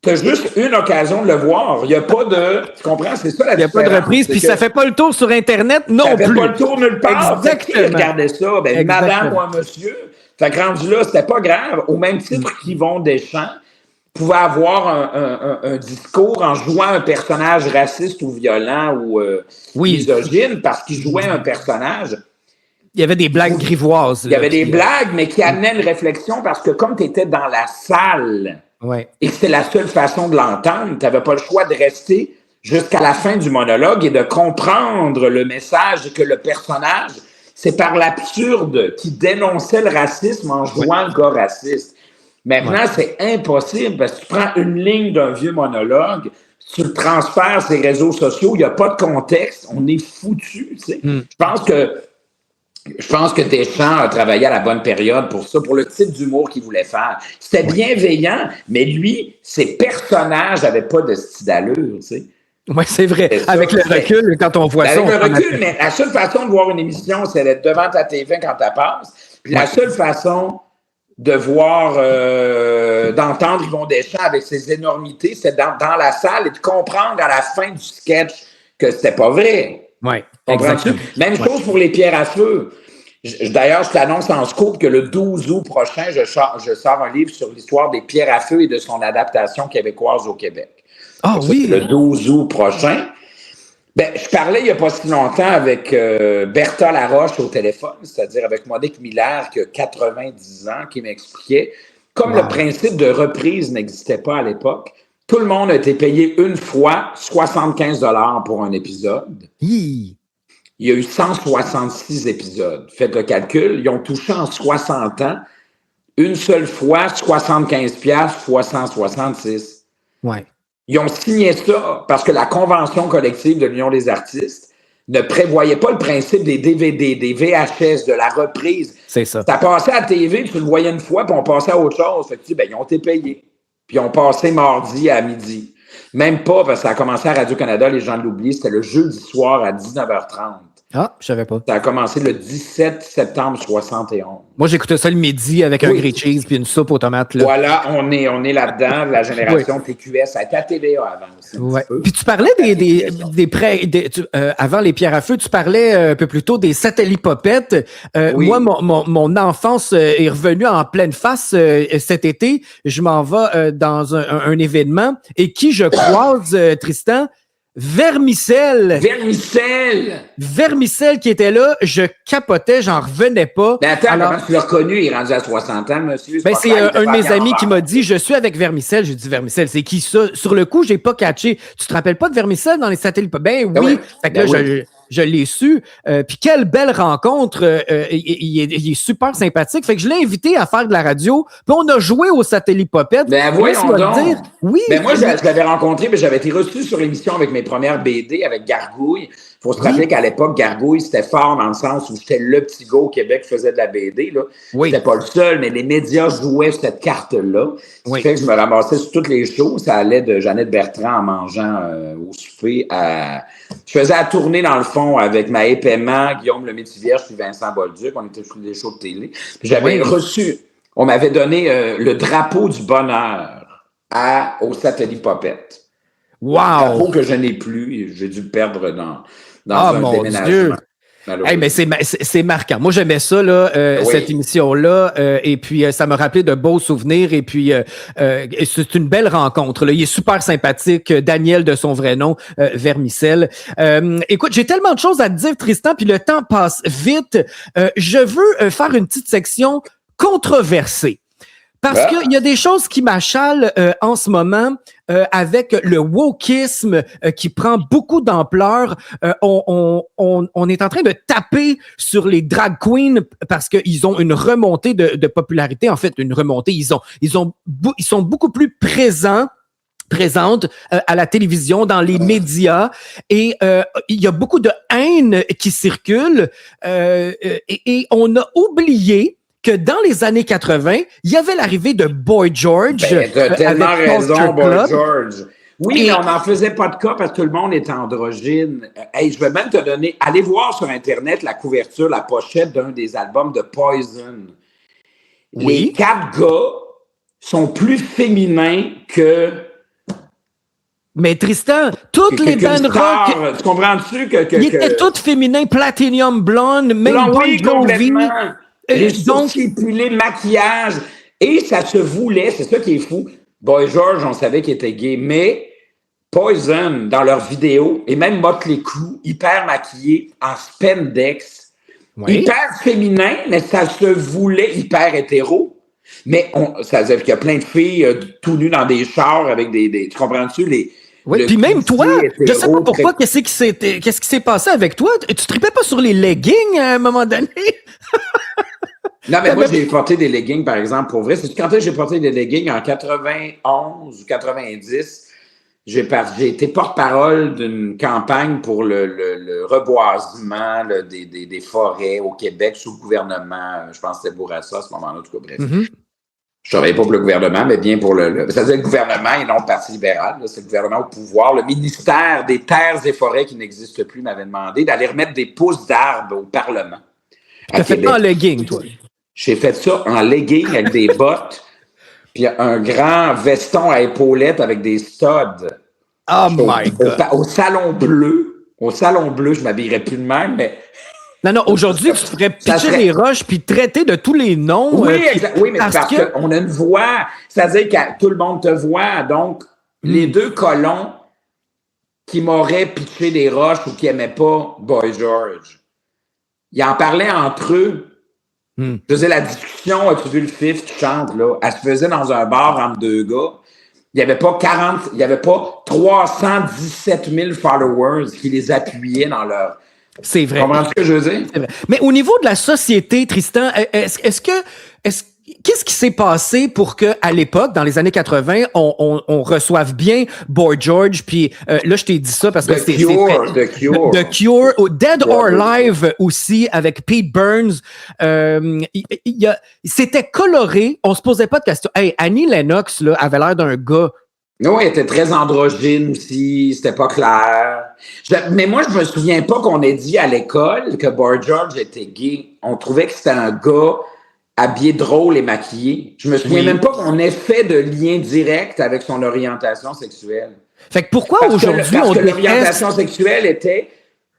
Tu as juste une occasion de le voir. Il n'y a pas de... Tu comprends? C'est ça la différence. Il n'y a pas de reprise, puis ça ne fait pas le tour sur Internet non plus. Ça ne fait pas le tour nulle part. Exactement. Qui regardait ça? Ben, madame ou un monsieur. Fait que rendu là, c'était pas grave. Au même titre qu'Yvon Deschamps pouvait avoir un discours en jouant un personnage raciste ou violent ou misogyne parce qu'il jouait un personnage... Il y avait des blagues grivoises. Il y avait des blagues, mais qui amenaient une réflexion parce que comme tu étais dans la salle et que c'était la seule façon de l'entendre, tu n'avais pas le choix de rester jusqu'à la fin du monologue et de comprendre le message et que le personnage, c'est par l'absurde qui dénonçait le racisme en jouant le gars raciste. Maintenant, c'est impossible parce que tu prends une ligne d'un vieux monologue, tu le transfères sur les réseaux sociaux, il n'y a pas de contexte, on est foutu. Tu sais. Je pense que Deschamps a travaillé à la bonne période pour ça, pour le type d'humour qu'il voulait faire. C'était bienveillant, mais lui, ses personnages n'avaient pas de style d'allure, tu sais. Oui, c'est vrai. Avec le recul, quand on voit ça... Avec le recul, mais la seule façon de voir une émission, c'est d'être devant ta TV quand tu passes. Puis la seule façon de voir d'entendre Yvon Deschamps avec ses énormités, c'est dans la salle et de comprendre à la fin du sketch que c'était pas vrai. Oui, comprends-tu? Même chose pour les pierres à feu. D'ailleurs, je t'annonce en scoop que le 12 août prochain, je sors un livre sur l'histoire des pierres à feu et de son adaptation québécoise au Québec. Ah oui? Le 12 août prochain. Ben, je parlais il n'y a pas si longtemps avec Bertha Laroche au téléphone, c'est-à-dire avec Monique Miller qui a 90 ans, qui m'expliquait, comme le principe de reprise n'existait pas à l'époque, tout le monde a été payé une fois 75 $ pour un épisode. Il y a eu 166 épisodes. Faites le calcul, ils ont touché en 60 ans une seule fois 75 $ fois 166. Ouais. Ils ont signé ça parce que la convention collective de l'Union des artistes ne prévoyait pas le principe des DVD, des VHS, de la reprise. C'est ça. Ça passait à la TV, tu le voyais une fois, puis on passait à autre chose. Fait que, ils ont été payés. Puis ils ont passé mardi à midi. Même pas, parce que ça a commencé à Radio-Canada, les gens l'oublient, c'était le jeudi soir à 19h30. Ah, je savais pas. Ça a commencé le 17 septembre 71. Moi, j'écoutais ça le midi avec un grilled cheese puis une soupe aux tomates. Là. Voilà, on est là-dedans, la génération TQS. Ça a été à TVA avant aussi. Ouais. Puis tu parlais des prêts, avant les pierres à feu, tu parlais un peu plus tôt des satellipopettes. Moi, mon enfance est revenue en pleine face cet été. Je m'en vais dans un événement et qui je croise, Tristan? Vermicelle qui était là, je capotais, j'en revenais pas. Mais attends, comment tu l'as reconnu? Il est rendu à 60 ans, monsieur. Ben c'est un de mes amis qui m'a dit, je suis avec Vermicelle. J'ai dit, Vermicelle, c'est qui ça? Sur le coup, j'ai pas catché. Tu te rappelles pas de Vermicelle dans les satellites? Ben oui. Fait que là, je l'ai su. Puis quelle belle rencontre. Il est super sympathique. Fait que je l'ai invité à faire de la radio. Puis on a joué au satellite Popette. Ben voyons donc. Oui. Ben moi, je l'avais rencontré, mais j'avais été reçu sur l'émission avec mes premières BD avec Gargouille. Il faut se rappeler qu'à l'époque, Gargouille, c'était fort dans le sens où j'étais le petit gars au Québec qui faisait de la BD. Là. C'était pas le seul, mais les médias jouaient cette carte-là. Ce qui fait que je me ramassais sur toutes les shows. Ça allait de Jeannette Bertrand en mangeant au souper à... Je faisais la tournée, dans le fond, avec Maë Paiement, Guillaume le Métivierge puis Vincent Bolduc. On était sur des shows de télé. Puis j'avais reçu... On m'avait donné le drapeau du bonheur au satellite Popette. Wow! Un drapeau que je n'ai plus. J'ai dû le perdre dans un déménagement. Dieu. Hey, mais c'est marquant. Moi, j'aimais ça, là, cette émission-là. Et puis, ça m'a rappelé de beaux souvenirs. Et puis, c'est une belle rencontre. Là. Il est super sympathique. Daniel, de son vrai nom, Vermicelle. Écoute, j'ai tellement de choses à te dire, Tristan, puis le temps passe vite. Je veux faire une petite section controversée. Parce qu'il y a des choses qui m'achalent en ce moment avec le wokisme qui prend beaucoup d'ampleur. On est en train de taper sur les drag queens parce qu'ils ont une remontée de popularité. En fait, une remontée. Ils sont beaucoup plus présentes à la télévision, dans les médias, et il y a beaucoup de haine qui circule et on a oublié que dans les années 80, il y avait l'arrivée de Boy George. Ben, t'as tellement raison, Boy George. Oui, mais on n'en faisait pas de cas parce que tout le monde est androgyne. Hey, je vais même te donner... Allez voir sur Internet la couverture, la pochette d'un des albums de Poison. Les 4 gars sont plus féminins que... Mais Tristan, toutes les bandes rock... Tu comprends-tu Ils étaient toutes féminins, Platinum Blonde, même Bon Jovi... Les sourcils épilés, maquillage. Et ça se voulait, c'est ça qui est fou. Boy George, on savait qu'il était gay, mais Poison, dans leurs vidéos, et même Motley Crue, hyper maquillés, en spandex, hyper féminin, mais ça se voulait hyper hétéro. Mais ça veut dire qu'il y a plein de filles tout nues dans des chars avec des tu comprends-tu? Oui, puis même toi, je sais pas pourquoi, qu'est-ce qui s'est passé avec toi? Tu tripais pas sur les leggings à un moment donné? Non, mais moi, j'ai porté des leggings, par exemple, pour vrai. C'est quand j'ai porté des leggings en 91 ou 90, j'ai été porte-parole d'une campagne pour le reboisement des forêts au Québec sous le gouvernement. Je pense que c'était Bourassa à ce moment-là, en tout cas, bref. Mm-hmm. Je travaillais pas pour le gouvernement, mais bien pour ça veut dire le gouvernement et non le Parti libéral. Là, c'est le gouvernement au pouvoir. Le ministère des Terres et Forêts, qui n'existe plus, m'avait demandé d'aller remettre des pousses d'arbres au Parlement. Tu as fait ça en legging, toi? J'ai fait ça en legging avec des bottes. puis un grand veston à épaulettes avec des studs. Oh my God! Au Salon Bleu, je m'habillerais plus de même, mais... Non, aujourd'hui, tu ferais pitcher les roches puis traiter de tous les noms. Oui, oui, mais parce qu'on a une voix. C'est-à-dire que tout le monde te voit. Donc, les deux colons qui m'auraient pitché des roches ou qui n'aimaient pas Boy George, ils en parlaient entre eux. Je faisais la discussion, as-tu vu le fif qui chante, là? Elle se faisait dans un bar entre deux gars. Il n'y avait pas 317 000 followers qui les appuyaient dans leur... C'est vrai. Comprends ce que je veux dire? Mais au niveau de la société, Tristan, qu'est-ce qui s'est passé pour que, à l'époque, dans les années 80, on reçoive bien Boy George, puis là, je t'ai dit ça parce que The Cure. The Cure, Dead or Alive aussi, avec Pete Burns. C'était coloré, on se posait pas de questions. Hey, Annie Lennox, là, avait l'air d'un gars. Oui, elle était très androgyne aussi, c'était pas clair. Mais moi, je me souviens pas qu'on ait dit à l'école que Boy George était gay. On trouvait que c'était un gars habillé drôle et maquillé. Je me souviens même pas qu'on ait fait de lien direct avec son orientation sexuelle. Fait que pourquoi aujourd'hui on que l'orientation sexuelle était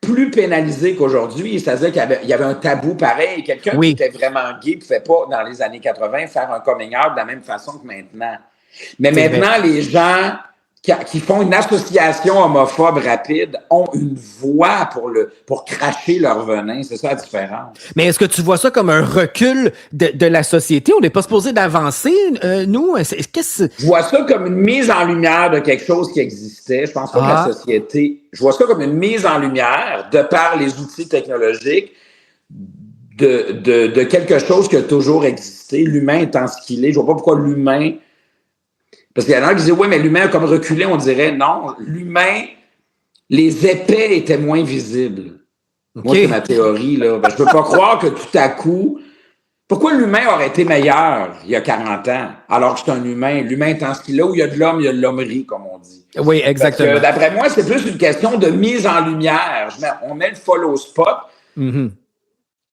plus pénalisée qu'aujourd'hui. C'est-à-dire qu'il y avait un tabou pareil. Quelqu'un qui était vraiment gay ne pouvait pas, dans les années 80, faire un coming out de la même façon que maintenant. Mais maintenant, les gens qui font une association homophobe rapide ont une voix pour cracher leur venin. C'est ça la différence. Mais est-ce que tu vois ça comme un recul de la société? On n'est pas supposé d'avancer, nous? Je vois ça comme une mise en lumière de quelque chose qui existait. Je pense pas que la société... Je vois ça comme une mise en lumière, de par les outils technologiques, de quelque chose qui a toujours existé. L'humain étant ce qu'il est. Je vois pas pourquoi l'humain... Parce qu'il y en a qui disaient, oui, mais l'humain a comme reculé. On dirait, non, l'humain, les épais étaient moins visibles. Okay. Moi, c'est ma théorie, là. Ben, je peux pas croire que tout à coup... Pourquoi l'humain aurait été meilleur il y a 40 ans, alors que c'est un humain? L'humain étant ce qu'il est, où il y a de l'homme, il y a de l'hommerie, comme on dit. Oui, exactement. Parce que, d'après moi, c'est plus une question de mise en lumière. On met le follow spot. Mm-hmm.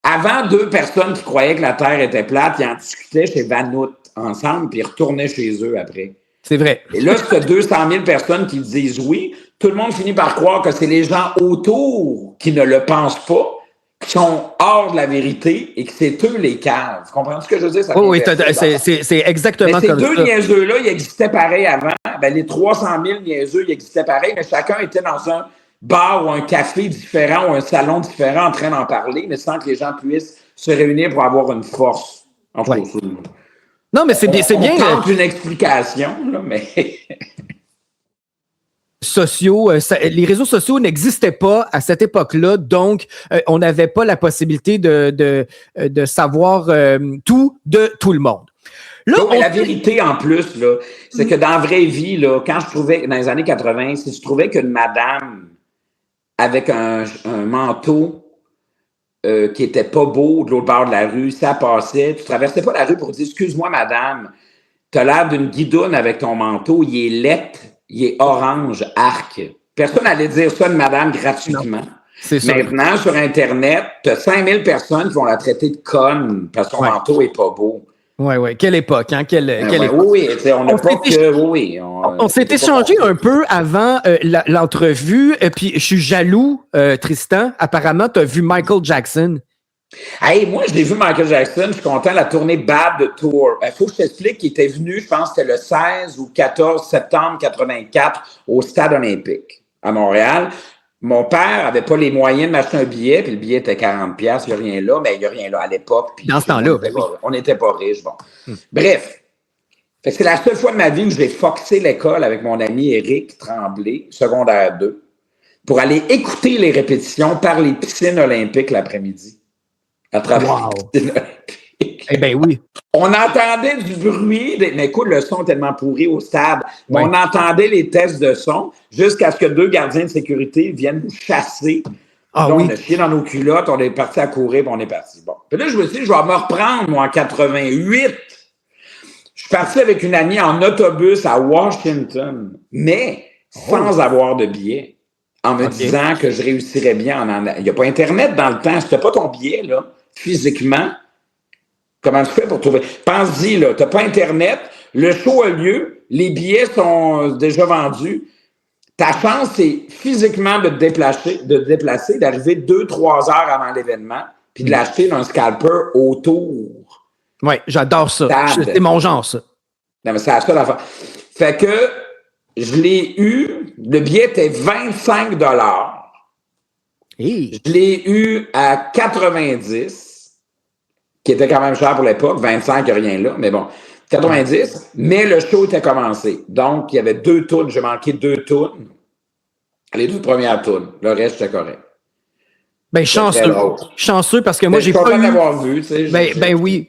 Avant, deux personnes qui croyaient que la Terre était plate, ils en discutaient chez Vanout ensemble, puis ils retournaient chez eux après. C'est vrai. Et là, c'est 200 000 personnes qui disent oui. Tout le monde finit par croire que c'est les gens autour qui ne le pensent pas, qui sont hors de la vérité et que c'est eux les caves. Vous comprenez ce que je veux dire? Ça oui, c'est exactement comme ça. Ces deux niaiseux-là, ils existaient pareil avant. Ben, les 300 000 niaiseux, ils existaient pareil, mais chacun était dans un bar ou un café différent ou un salon différent en train d'en parler, mais sans que les gens puissent se réunir pour avoir une force. Ouais. Non, mais c'est bien. On tente une explication, là, mais... sociaux, les réseaux sociaux n'existaient pas à cette époque-là, donc on n'avait pas la possibilité de savoir tout de tout le monde. Là, mais la vérité, en plus, là, c'est que dans la vraie vie, là, quand je trouvais, dans les années 80, si je trouvais qu'une madame avec un manteau qui était pas beau de l'autre bord de la rue, ça passait, tu traversais pas la rue pour dire « Excuse-moi, madame, t'as l'air d'une guidoune avec ton manteau, il est laid, il est orange, arc. » Personne n'allait dire ça à une madame gratuitement. C'est ça. Maintenant, sur Internet, t'as 5000 personnes qui vont la traiter de conne parce que son manteau est pas beau. Oui. Quelle époque, hein? Quelle époque. Oui, on n'a pas que... Oui, on s'est échangé un peu avant l'entrevue, puis je suis jaloux, Tristan. Apparemment, tu as vu Michael Jackson. Hey, moi, je l'ai vu Michael Jackson. Je suis content de la tournée Bad Tour. Il faut que je t'explique qu'il était venu, je pense que c'était le 16 ou 14 septembre 84 au Stade olympique à Montréal. Mon père avait pas les moyens de m'acheter un billet, puis le billet était 40$, il n'y a rien là, mais il n'y a rien là à l'époque. Puis dans ce temps-là. On n'était pas riches, bon. Bref. Fait que c'est la seule fois de ma vie où j'ai foxé l'école avec mon ami Éric Tremblay, secondaire 2, pour aller écouter les répétitions par les piscines olympiques l'après-midi. À travers les piscines olympiques. Eh bien oui. On entendait du bruit, mais écoute, le son est tellement pourri au stade. Ouais. On entendait les tests de son jusqu'à ce que 2 gardiens de sécurité viennent nous chasser. Ah, donc, oui. on a chié dans nos culottes, on est parti à courir, puis on est parti. Bon. Puis là, je me suis dit, je vais me reprendre, moi, en 88. Je suis parti avec une amie en autobus à Washington, mais sans avoir de billet, en me disant que je réussirais bien Il n'y a pas Internet dans le temps. C'était pas ton billet, là, physiquement. Comment tu fais pour trouver? Pense-y, là, t'as pas Internet. Le show a lieu, les billets sont déjà vendus. Ta chance, c'est physiquement de te déplacer, d'arriver 2-3 heures avant l'événement, puis de l'acheter d'un scalper autour. Oui, j'adore ça. C'est mon genre, ça. Non, mais c'est la seule affaire. Fait que je l'ai eu, le billet était 25 $. Hey. Je l'ai eu à 90, qui était quand même cher pour l'époque. 25, il n'y a rien là, mais bon. 90, mais le show était commencé. Donc, il y avait 2 tunes. J'ai manqué 2 tunes. Les 2 premières tunes. Le reste, c'était correct. Ben, chanceux parce que moi, j'ai pas eu... l'avoir vu, tu sais. Ben oui.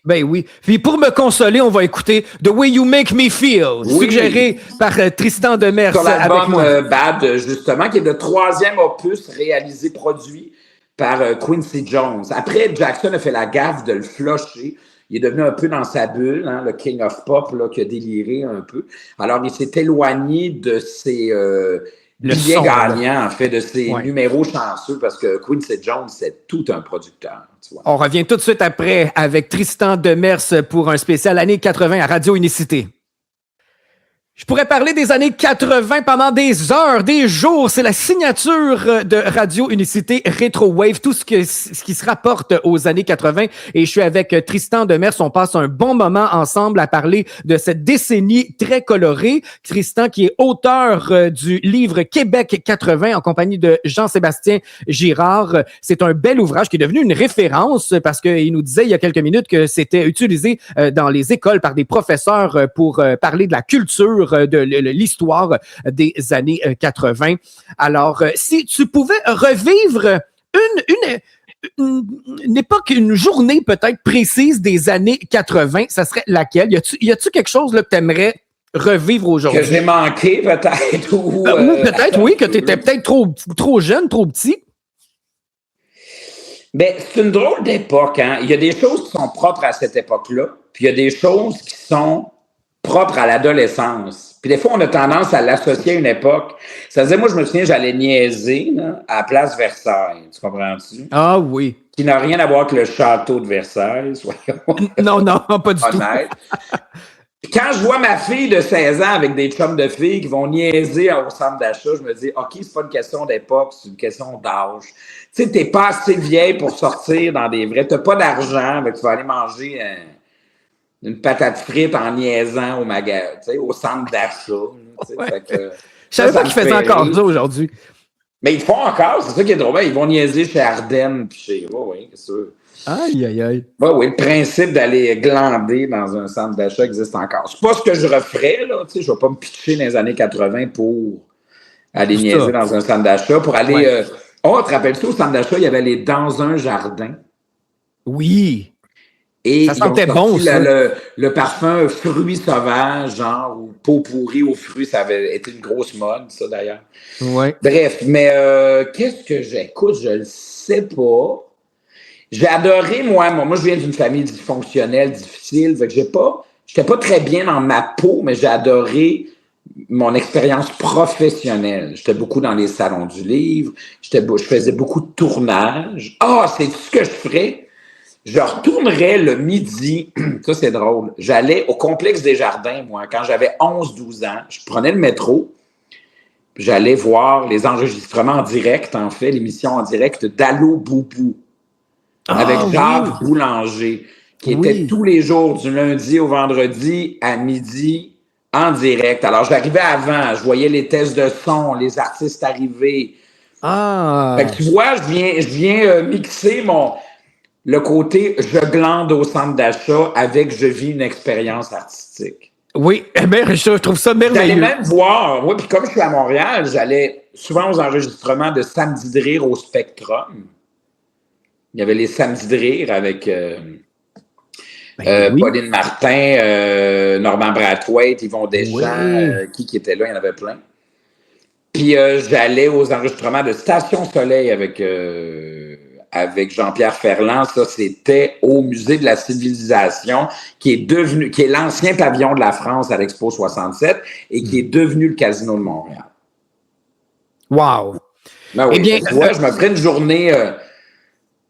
Puis pour me consoler, on va écouter The Way You Make Me Feel, suggéré par Tristan Demers. Sur l'album Bad, justement, qui est le 3e opus réalisé, produit par Quincy Jones. Après, Jackson a fait la gaffe de le flusher. Il est devenu un peu dans sa bulle, hein, le King of Pop, là, qui a déliré un peu. Alors, il s'est éloigné de ses billets gagnants, en fait, de ses numéros chanceux, parce que Quincy Jones, c'est tout un producteur. Tu vois. On revient tout de suite après avec Tristan Demers pour un spécial années 80 à Radio Unicité. Je pourrais parler des années 80 pendant des heures, des jours. C'est la signature de Radio Unicité Retro Wave, tout ce qui se rapporte aux années 80. Et je suis avec Tristan Demers. On passe un bon moment ensemble à parler de cette décennie très colorée. Tristan, qui est auteur du livre Québec 80 en compagnie de Jean-Sébastien Girard. C'est un bel ouvrage qui est devenu une référence parce qu'il nous disait il y a quelques minutes que c'était utilisé dans les écoles par des professeurs pour parler de la culture de l'histoire des années 80. Alors, si tu pouvais revivre une époque, une journée peut-être précise des années 80, ça serait laquelle? Y a-tu quelque chose là, que tu aimerais revivre aujourd'hui? Que j'ai manqué peut-être? Ou peut-être, oui, que tu étais peut-être trop jeune, trop petit. Ben, c'est une drôle d'époque. Hein? Il y a des choses qui sont propres à cette époque-là, puis il y a des choses qui sont propre à l'adolescence. Puis des fois, on a tendance à l'associer à une époque. Ça faisait, moi, je me souviens, j'allais niaiser là, à la place Versailles. Tu comprends-tu? Ah oui. Qui n'a rien à voir avec le château de Versailles, soyons. Non, pas du tout. Puis quand je vois ma fille de 16 ans avec des chums de filles qui vont niaiser au centre d'achat, je me dis, OK, c'est pas une question d'époque, c'est une question d'âge. Tu sais, t'es pas assez vieille pour sortir dans des vrais... T'as pas d'argent, mais tu vas aller manger... une patate frite en niaisant au magasin, tu sais, au centre d'achat. Je savais pas qu'ils faisaient encore ça aujourd'hui. Mais ils le font encore, c'est ça qui est drôle. Ils vont niaiser chez Ardennes puis chez... Oui, c'est sûr. Aïe. Oui, le principe d'aller glander dans un centre d'achat existe encore. C'est pas ce que je referais, là. Tu sais, je vais pas me pitcher dans les années 80 pour aller niaiser dans un centre d'achat, pour aller... te rappelles-tu, au centre d'achat, il y avait les Dans un jardin? Oui. Et ça sentait bon, ça. Le parfum fruits sauvages, genre, ou peau pourrie aux fruits, ça avait été une grosse mode, ça, d'ailleurs. Ouais. Bref, mais qu'est-ce que j'écoute? Je le sais pas. J'ai adoré, moi, je viens d'une famille dysfonctionnelle, difficile, fait que j'étais pas très bien dans ma peau, mais j'ai adoré mon expérience professionnelle. J'étais beaucoup dans les salons du livre, je faisais beaucoup de tournages. C'est ce que je ferais? Je retournerais le midi, ça c'est drôle, j'allais au Complexe des Jardins, moi, quand j'avais 11-12 ans, je prenais le métro, j'allais voir les enregistrements en direct, en fait, l'émission en direct d'Allô Boubou, avec Jacques Boulanger, qui était tous les jours, du lundi au vendredi, à midi, en direct. Alors, j'arrivais avant, je voyais les tests de son, les artistes arriver. Fait que tu vois, je viens mixer le côté je glande au centre d'achat avec je vis une expérience artistique. Oui, je trouve ça merveilleux. J'allais même voir, puis comme je suis à Montréal, j'allais souvent aux enregistrements de Samedi de rire au Spectrum. Il y avait les Samedis de rire avec Pauline Martin, Normand Brathwaite, Yvon Deschamps, qui était là, il y en avait plein. Puis j'allais aux enregistrements de Station Soleil avec Jean-Pierre Ferland. Ça, c'était au Musée de la Civilisation, qui est l'ancien pavillon de la France à l'Expo 67 et qui est devenu le Casino de Montréal. Wow! Ben oui, tu vois, je me ferais une journée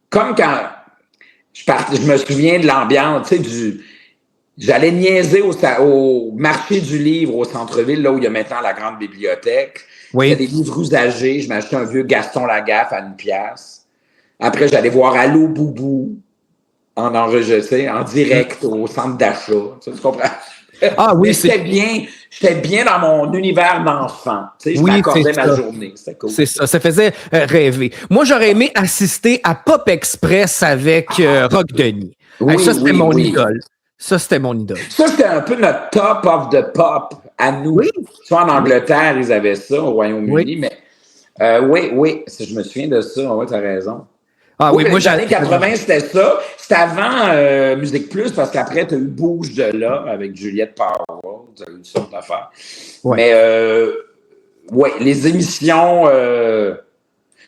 comme quand je me souviens de l'ambiance, tu sais, J'allais niaiser au marché du livre au centre-ville, là où il y a maintenant la grande bibliothèque. Oui. Il y a des livres usagés. Je m'achetais un vieux Gaston Lagaffe à 1$. Après, j'allais voir Allô Boubou enregistré en direct au centre d'achat. Tu comprends? Ah oui, j'étais bien dans mon univers d'enfant. Tu sais, je m'accordais ma journée. C'était cool. C'est ça, ça faisait rêver. Moi, j'aurais aimé assister à Pop Express avec Rock Denis. Oui, ça, c'était mon idole. Ça, c'était mon idole. Ça, c'était un peu notre top of the pop à nous. Oui. Soit en Angleterre, ils avaient ça, au Royaume-Uni, mais oui, je me souviens de ça. Oui, tu as raison. Ah oui, moi, les années 80, c'était ça. C'était avant Musique Plus, parce qu'après, tu as eu Bouge de là avec Juliette Powell. Tu as eu une sorte d'affaires. Ouais. Mais, les émissions.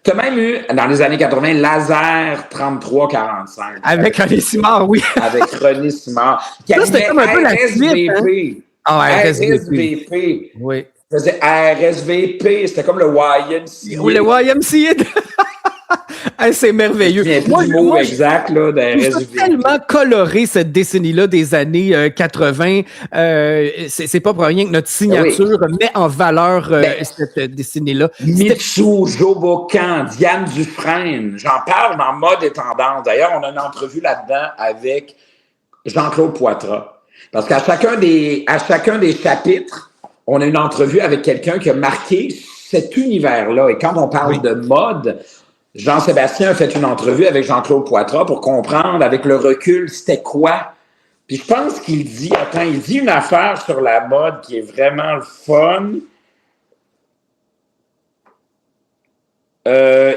Tu as même eu, dans les années 80, Laser 33-45. Avec René Simard, oui. Avec René Simard. Ça, c'était comme un peu la suite. Hein? Ah, RSVP. Oui. Ça faisait RSVP. C'était comme le YMCA. Ou le YMCA. C'est merveilleux. Moi, exact, là, c'est tellement coloré, cette décennie-là des années 80. C'est pas pour rien que notre signature met en valeur cette décennie-là. Mitsou, Jobocan, Diane Dufresne. J'en parle dans Mode et Tendance. D'ailleurs, on a une entrevue là-dedans avec Jean-Claude Poitras. Parce qu'à chacun des chapitres, on a une entrevue avec quelqu'un qui a marqué cet univers-là. Et quand on parle de mode, Jean-Sébastien a fait une entrevue avec Jean-Claude Poitras pour comprendre avec le recul c'était quoi. Puis je pense qu'il dit une affaire sur la mode qui est vraiment le fun.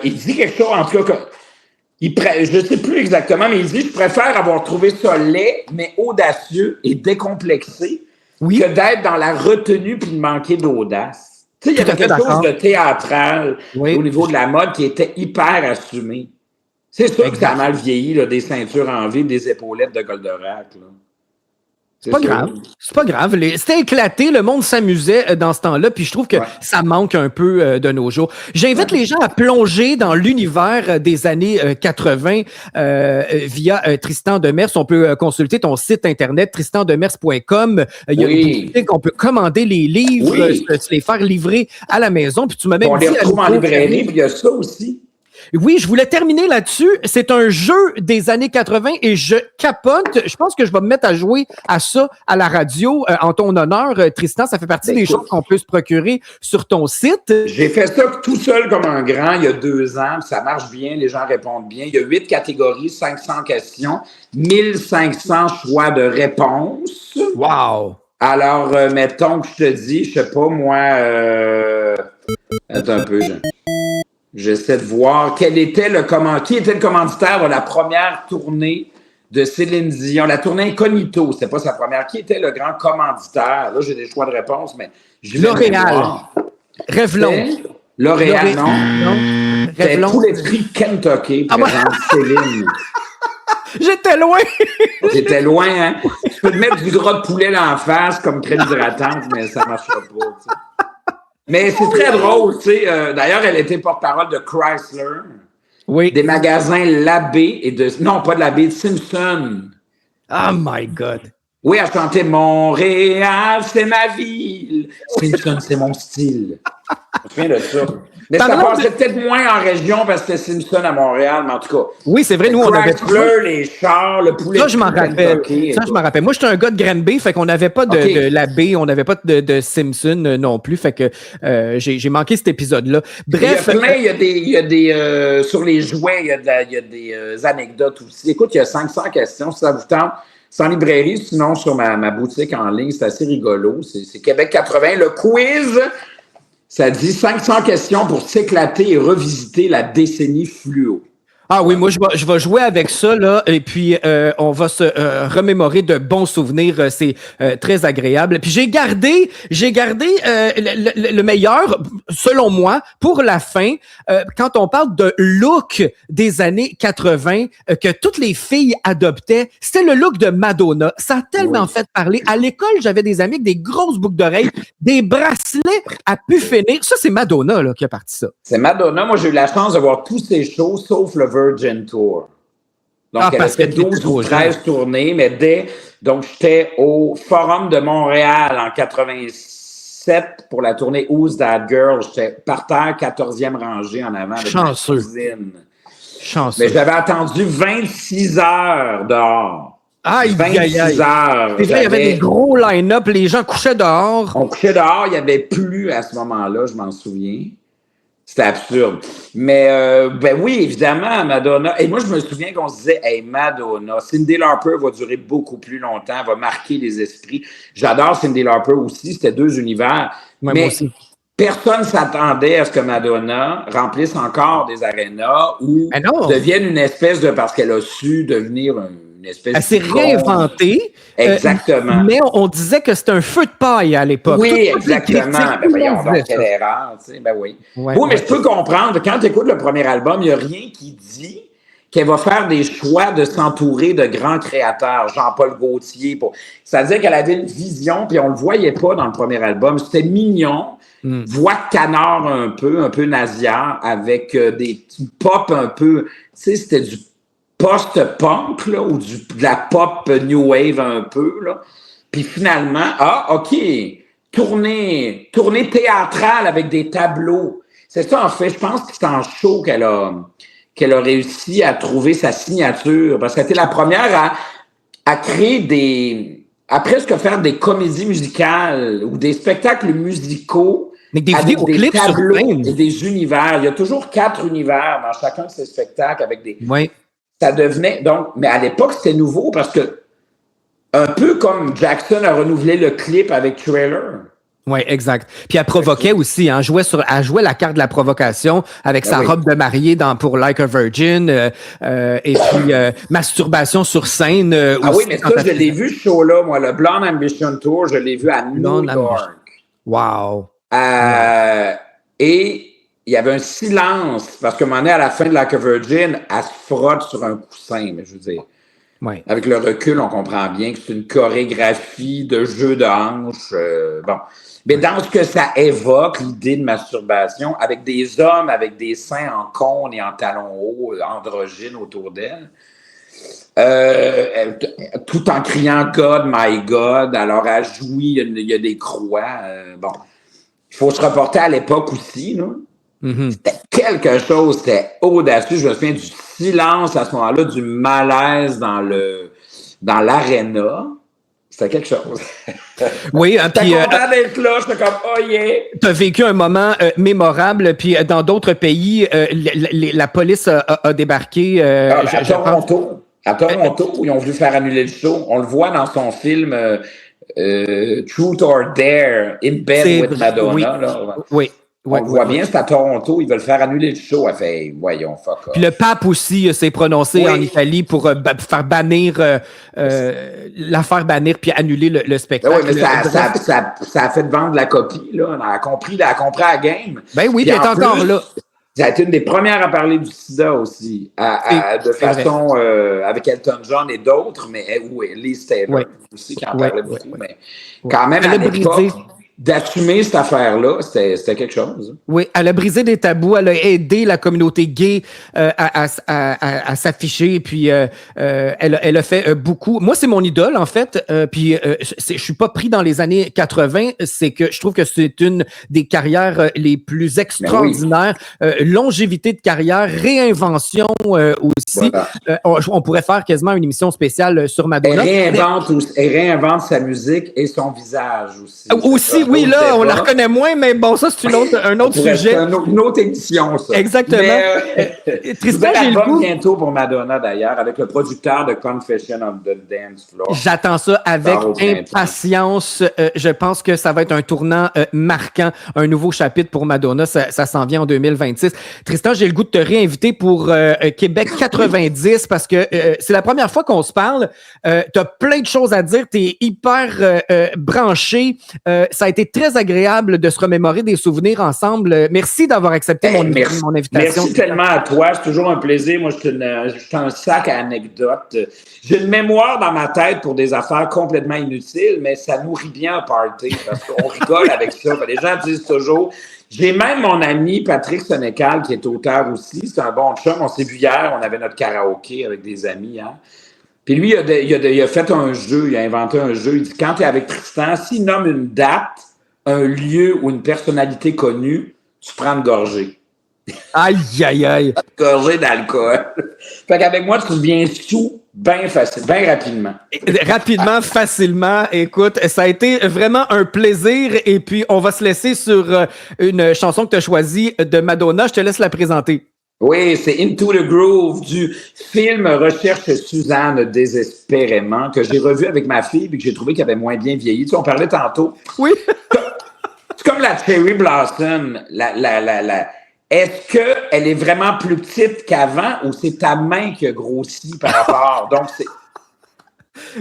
Il dit quelque chose, en tout cas, je ne sais plus exactement, mais il dit « Je préfère avoir trouvé ça laid, mais audacieux et décomplexé que d'être dans la retenue puis de manquer d'audace. » Tu sais, il y avait quelque chose de théâtral au niveau de la mode qui était hyper assumé. C'est sûr que ça a mal vieilli, là, des ceintures en ville, des épaulettes de Goldorak. C'est pas grave. C'est pas grave. C'était éclaté, le monde s'amusait dans ce temps-là, puis je trouve que ça manque un peu de nos jours. J'invite les gens à plonger dans l'univers des années 80 via Tristan Demers. On peut consulter ton site internet tristandemers.com. Il y a une boutique, on peut commander les livres, se les faire livrer à la maison. Puis tu m'as même on les retrouve en librairie, puis il y a ça aussi. Oui, je voulais terminer là-dessus. C'est un jeu des années 80 et je capote. Je pense que je vais me mettre à jouer à ça à la radio en ton honneur, Tristan. Ça fait partie des choses qu'on peut se procurer sur ton site. J'ai fait ça tout seul comme un grand il y a 2 ans. Ça marche bien, les gens répondent bien. Il y a 8 catégories, 500 questions, 1500 choix de réponses. Wow! Alors, mettons que je te dis, je sais pas moi... Attends un peu, j'essaie de voir qui était le commanditaire de la première tournée de Céline Dion, la tournée Incognito. C'était pas sa première. Qui était le grand commanditaire? Là, j'ai des choix de réponse, mais L'Oréal. Revlon. L'Oréal, non? C'était tous les prix Kentucky, présente Céline. J'étais loin! J'étais loin, hein? Tu peux te mettre du gras de poulet dans la face comme crème hydratante, mais ça ne marchera pas, tu sais. Mais c'est très drôle, tu sais. D'ailleurs, elle était porte-parole de Chrysler. Oui. Des magasins Labé et de... Non, pas de Labé, de Simpson. Oh my God. Oui, elle chantait « Montréal, c'est ma ville. Simpson, c'est mon style. » Je me souviens de ça. Mais ça passait peut-être moins en région parce que c'était Simpson à Montréal, mais en tout cas. Oui, c'est vrai, nous, on avait Chrysler, les chars, le poulet. Ça, je m'en rappelle. Ça, je m'en rappelle. Moi, j'étais un gars de Granby, fait qu'on n'avait pas de Labé, on n'avait pas de Simpson non plus, fait que j'ai manqué cet épisode-là. Bref. Il y a des sur les jouets, il y a des anecdotes aussi. Écoute, il y a 500 questions, si ça vous tente. C'est en librairie, sinon sur ma boutique en ligne, c'est assez rigolo. C'est Québec 80. Le quiz, ça dit 500 questions pour s'éclater et revisiter la décennie fluo. Ah oui, moi, je vais jouer avec ça, là, et puis on va se remémorer de bons souvenirs. C'est très agréable. Puis j'ai gardé le meilleur, selon moi, pour la fin, quand on parle de look des années 80 que toutes les filles adoptaient, c'était le look de Madonna. Ça a tellement fait parler. À l'école, j'avais des amis avec des grosses boucles d'oreilles, des bracelets à pu finir. Ça, c'est Madonna là, qui a parti ça. C'est Madonna. Moi, j'ai eu la chance de voir tous ces shows, sauf le Virgin Tour. Donc, elle a parce fait que t'étais 12 trop ou 13 tournées, mais donc, j'étais au Forum de Montréal en 87 pour la tournée Who's That Girl. J'étais par terre, 14e rangée en avant avec ma Chanceux. cousine. Chanceux. Mais j'avais attendu 26 heures dehors. Aïe, 26 heures. C'est vrai, il y avait des gros line-up, les gens couchaient dehors. On couchait dehors, il n'y avait plus à ce moment-là, je m'en souviens. C'était absurde. Mais, ben oui, évidemment, Madonna. Et moi, je me souviens qu'on se disait, hey, Madonna, Cyndi Lauper va durer beaucoup plus longtemps, va marquer les esprits. J'adore Cyndi Lauper aussi, c'était deux univers. Ouais, mais moi aussi. personne ne s'attendait à ce que Madonna remplisse encore des arénas ou devienne une espèce de, parce qu'elle a su devenir une espèce Elle s'est réinventée. Exactement. Mais on disait que c'était un feu de paille à l'époque. Oui, exactement. Ben voyons donc, quelle erreur. Tu sais, ben oui. Oui, mais je peux comprendre. Quand tu écoutes le premier album, il n'y a rien qui dit qu'elle va faire des choix de s'entourer de grands créateurs. Jean-Paul Gaultier. C'est-à-dire qu'elle avait une vision, puis on ne le voyait pas dans le premier album. C'était mignon. Voix de canard un peu nasillarde, avec des pop un peu. Tu sais, c'était du post-punk, là, ou de la pop new wave un peu, là. Puis finalement, OK, tournée théâtrale avec des tableaux. C'est ça, en fait, je pense que c'est en show qu'elle a réussi à trouver sa signature, parce qu'elle était la première à créer à presque faire des comédies musicales ou des spectacles musicaux avec des vidéoclips sur scène et des univers. Il y a toujours 4 univers dans chacun de ces spectacles avec des... Oui. Ça devenait... Donc, mais à l'époque, c'était nouveau parce que un peu comme Jackson a renouvelé le clip avec Trailer. Oui, exact. Puis elle provoquait aussi, hein, elle jouait la carte de la provocation avec sa robe de mariée pour Like a Virgin, et puis masturbation sur scène. Oui, mais ça, je l'ai vu ce show-là, moi, le Blonde Ambition Tour, je l'ai vu à New York. Wow. Et il y avait un silence, parce qu'à un moment donné, à la fin de Like a Virgin, elle se frotte sur un coussin, mais je veux dire. Ouais. Avec le recul, on comprend bien que c'est une chorégraphie de jeu de hanches. Bon. Mais dans ce que ça évoque, l'idée de masturbation, avec des hommes avec des seins en cône et en talons hauts, androgynes autour d'elle, tout en criant « God, my God », alors elle jouit, il y a des croix. Bon. Il faut se reporter à l'époque aussi, là. C'était quelque chose, c'était audacieux. Je me souviens du silence à ce moment-là, du malaise dans l'aréna. C'était quelque chose. Oui, puis content d'être là, j'étais comme « Oh yeah! » T'as vécu un moment mémorable, puis dans d'autres pays, la police a débarqué. À Toronto. À Toronto, ils ont voulu faire annuler le show. On le voit dans son film Truth or Dare, In Bed with Madonna. Oui. Là. Oui. On le voit bien, c'est à Toronto, ils veulent faire annuler le show. Elle fait, voyons, fuck off. Puis le pape aussi s'est prononcé en Italie pour faire bannir, la faire bannir puis annuler le spectacle. Oui, mais ça a fait vendre la copie, là. Elle a compris la game. Ben oui, puis elle est encore là. Ça a été une des premières à parler du sida aussi, de façon avec Elton John et d'autres, mais Liz Taylor aussi qui en parlait beaucoup, mais quand même à l'époque, d'assumer cette affaire-là, c'était quelque chose. Oui, elle a brisé des tabous, elle a aidé la communauté gay à s'afficher, puis elle a fait beaucoup. Moi, c'est mon idole, en fait, puis je suis pas pris dans les années 80, c'est que je trouve que c'est une des carrières les plus extraordinaires. Longévité de carrière, réinvention aussi. Voilà. On pourrait faire quasiment une émission spéciale sur Madonna. Elle réinvente sa musique et son visage aussi. Aussi, oui, là, on la reconnaît moins, mais bon, ça, c'est un autre sujet. C'est une autre émission, ça. Exactement. Tristan, j'ai le goût. Bientôt pour Madonna, d'ailleurs, avec le producteur de Confession of the Dance Floor. J'attends ça avec impatience. Je pense que ça va être un tournant marquant, un nouveau chapitre pour Madonna. Ça s'en vient en 2026. Tristan, j'ai le goût de te réinviter pour Québec 90 parce que c'est la première fois qu'on se parle. Tu as plein de choses à dire. Tu es hyper branché. Ça a été très agréable de se remémorer des souvenirs ensemble. Merci d'avoir accepté mon invitation. Merci tellement à toi. C'est toujours un plaisir. Moi, je suis un sac à anecdotes. J'ai une mémoire dans ma tête pour des affaires complètement inutiles, mais ça nourrit bien un party parce qu'on rigole avec ça. Les gens disent toujours, J'ai même mon ami Patrick Sénécal, qui est auteur aussi. C'est un bon chum. On s'est vu hier, on avait notre karaoké avec des amis. Hein. Puis lui, il a fait un jeu, il a inventé un jeu. Il dit, quand tu es avec Tristan, s'il nomme une date, un lieu ou une personnalité connue, tu prends une gorgée. Aïe, aïe, aïe. Une gorgée d'alcool. Fait qu'avec moi, tu deviens sous bien facile, bien rapidement. Rapidement, facilement. Écoute, ça a été vraiment un plaisir. Et puis, on va se laisser sur une chanson que tu as choisie de Madonna. Je te laisse la présenter. Oui, c'est Into the Groove du film Recherche Suzanne désespérément que j'ai revu avec ma fille et que j'ai trouvé qu'il avait moins bien vieilli. Tu sais, on parlait tantôt. Oui. C'est comme la Cherry Blossom. Est-ce qu'elle est vraiment plus petite qu'avant ou c'est ta main qui a grossi par rapport? Donc,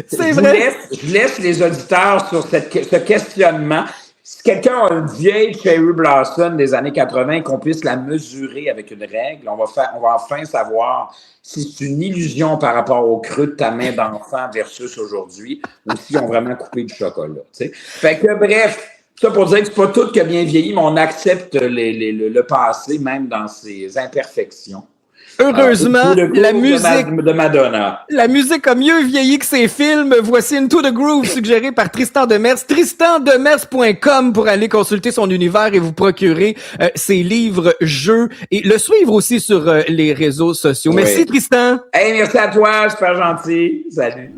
c'est vrai. Je laisse les auditeurs sur ce questionnement. Si quelqu'un a une vieille Cherry Blossom des années 80, qu'on puisse la mesurer avec une règle, on va enfin savoir si c'est une illusion par rapport au creux de ta main d'enfant versus aujourd'hui, ou si on vraiment coupé du chocolat. T'sais. Fait que bref, ça pour dire que c'est pas tout qui a bien vieilli, mais on accepte le passé, même dans ses imperfections. Heureusement, la musique de Madonna. La musique a mieux vieilli que ses films. Voici Into the Groove suggéré par Tristan Demers. tristandemers.com pour aller consulter son univers et vous procurer ses livres, jeux et le suivre aussi sur les réseaux sociaux. Oui. Merci Tristan. Hey, merci à toi, super gentil. Salut.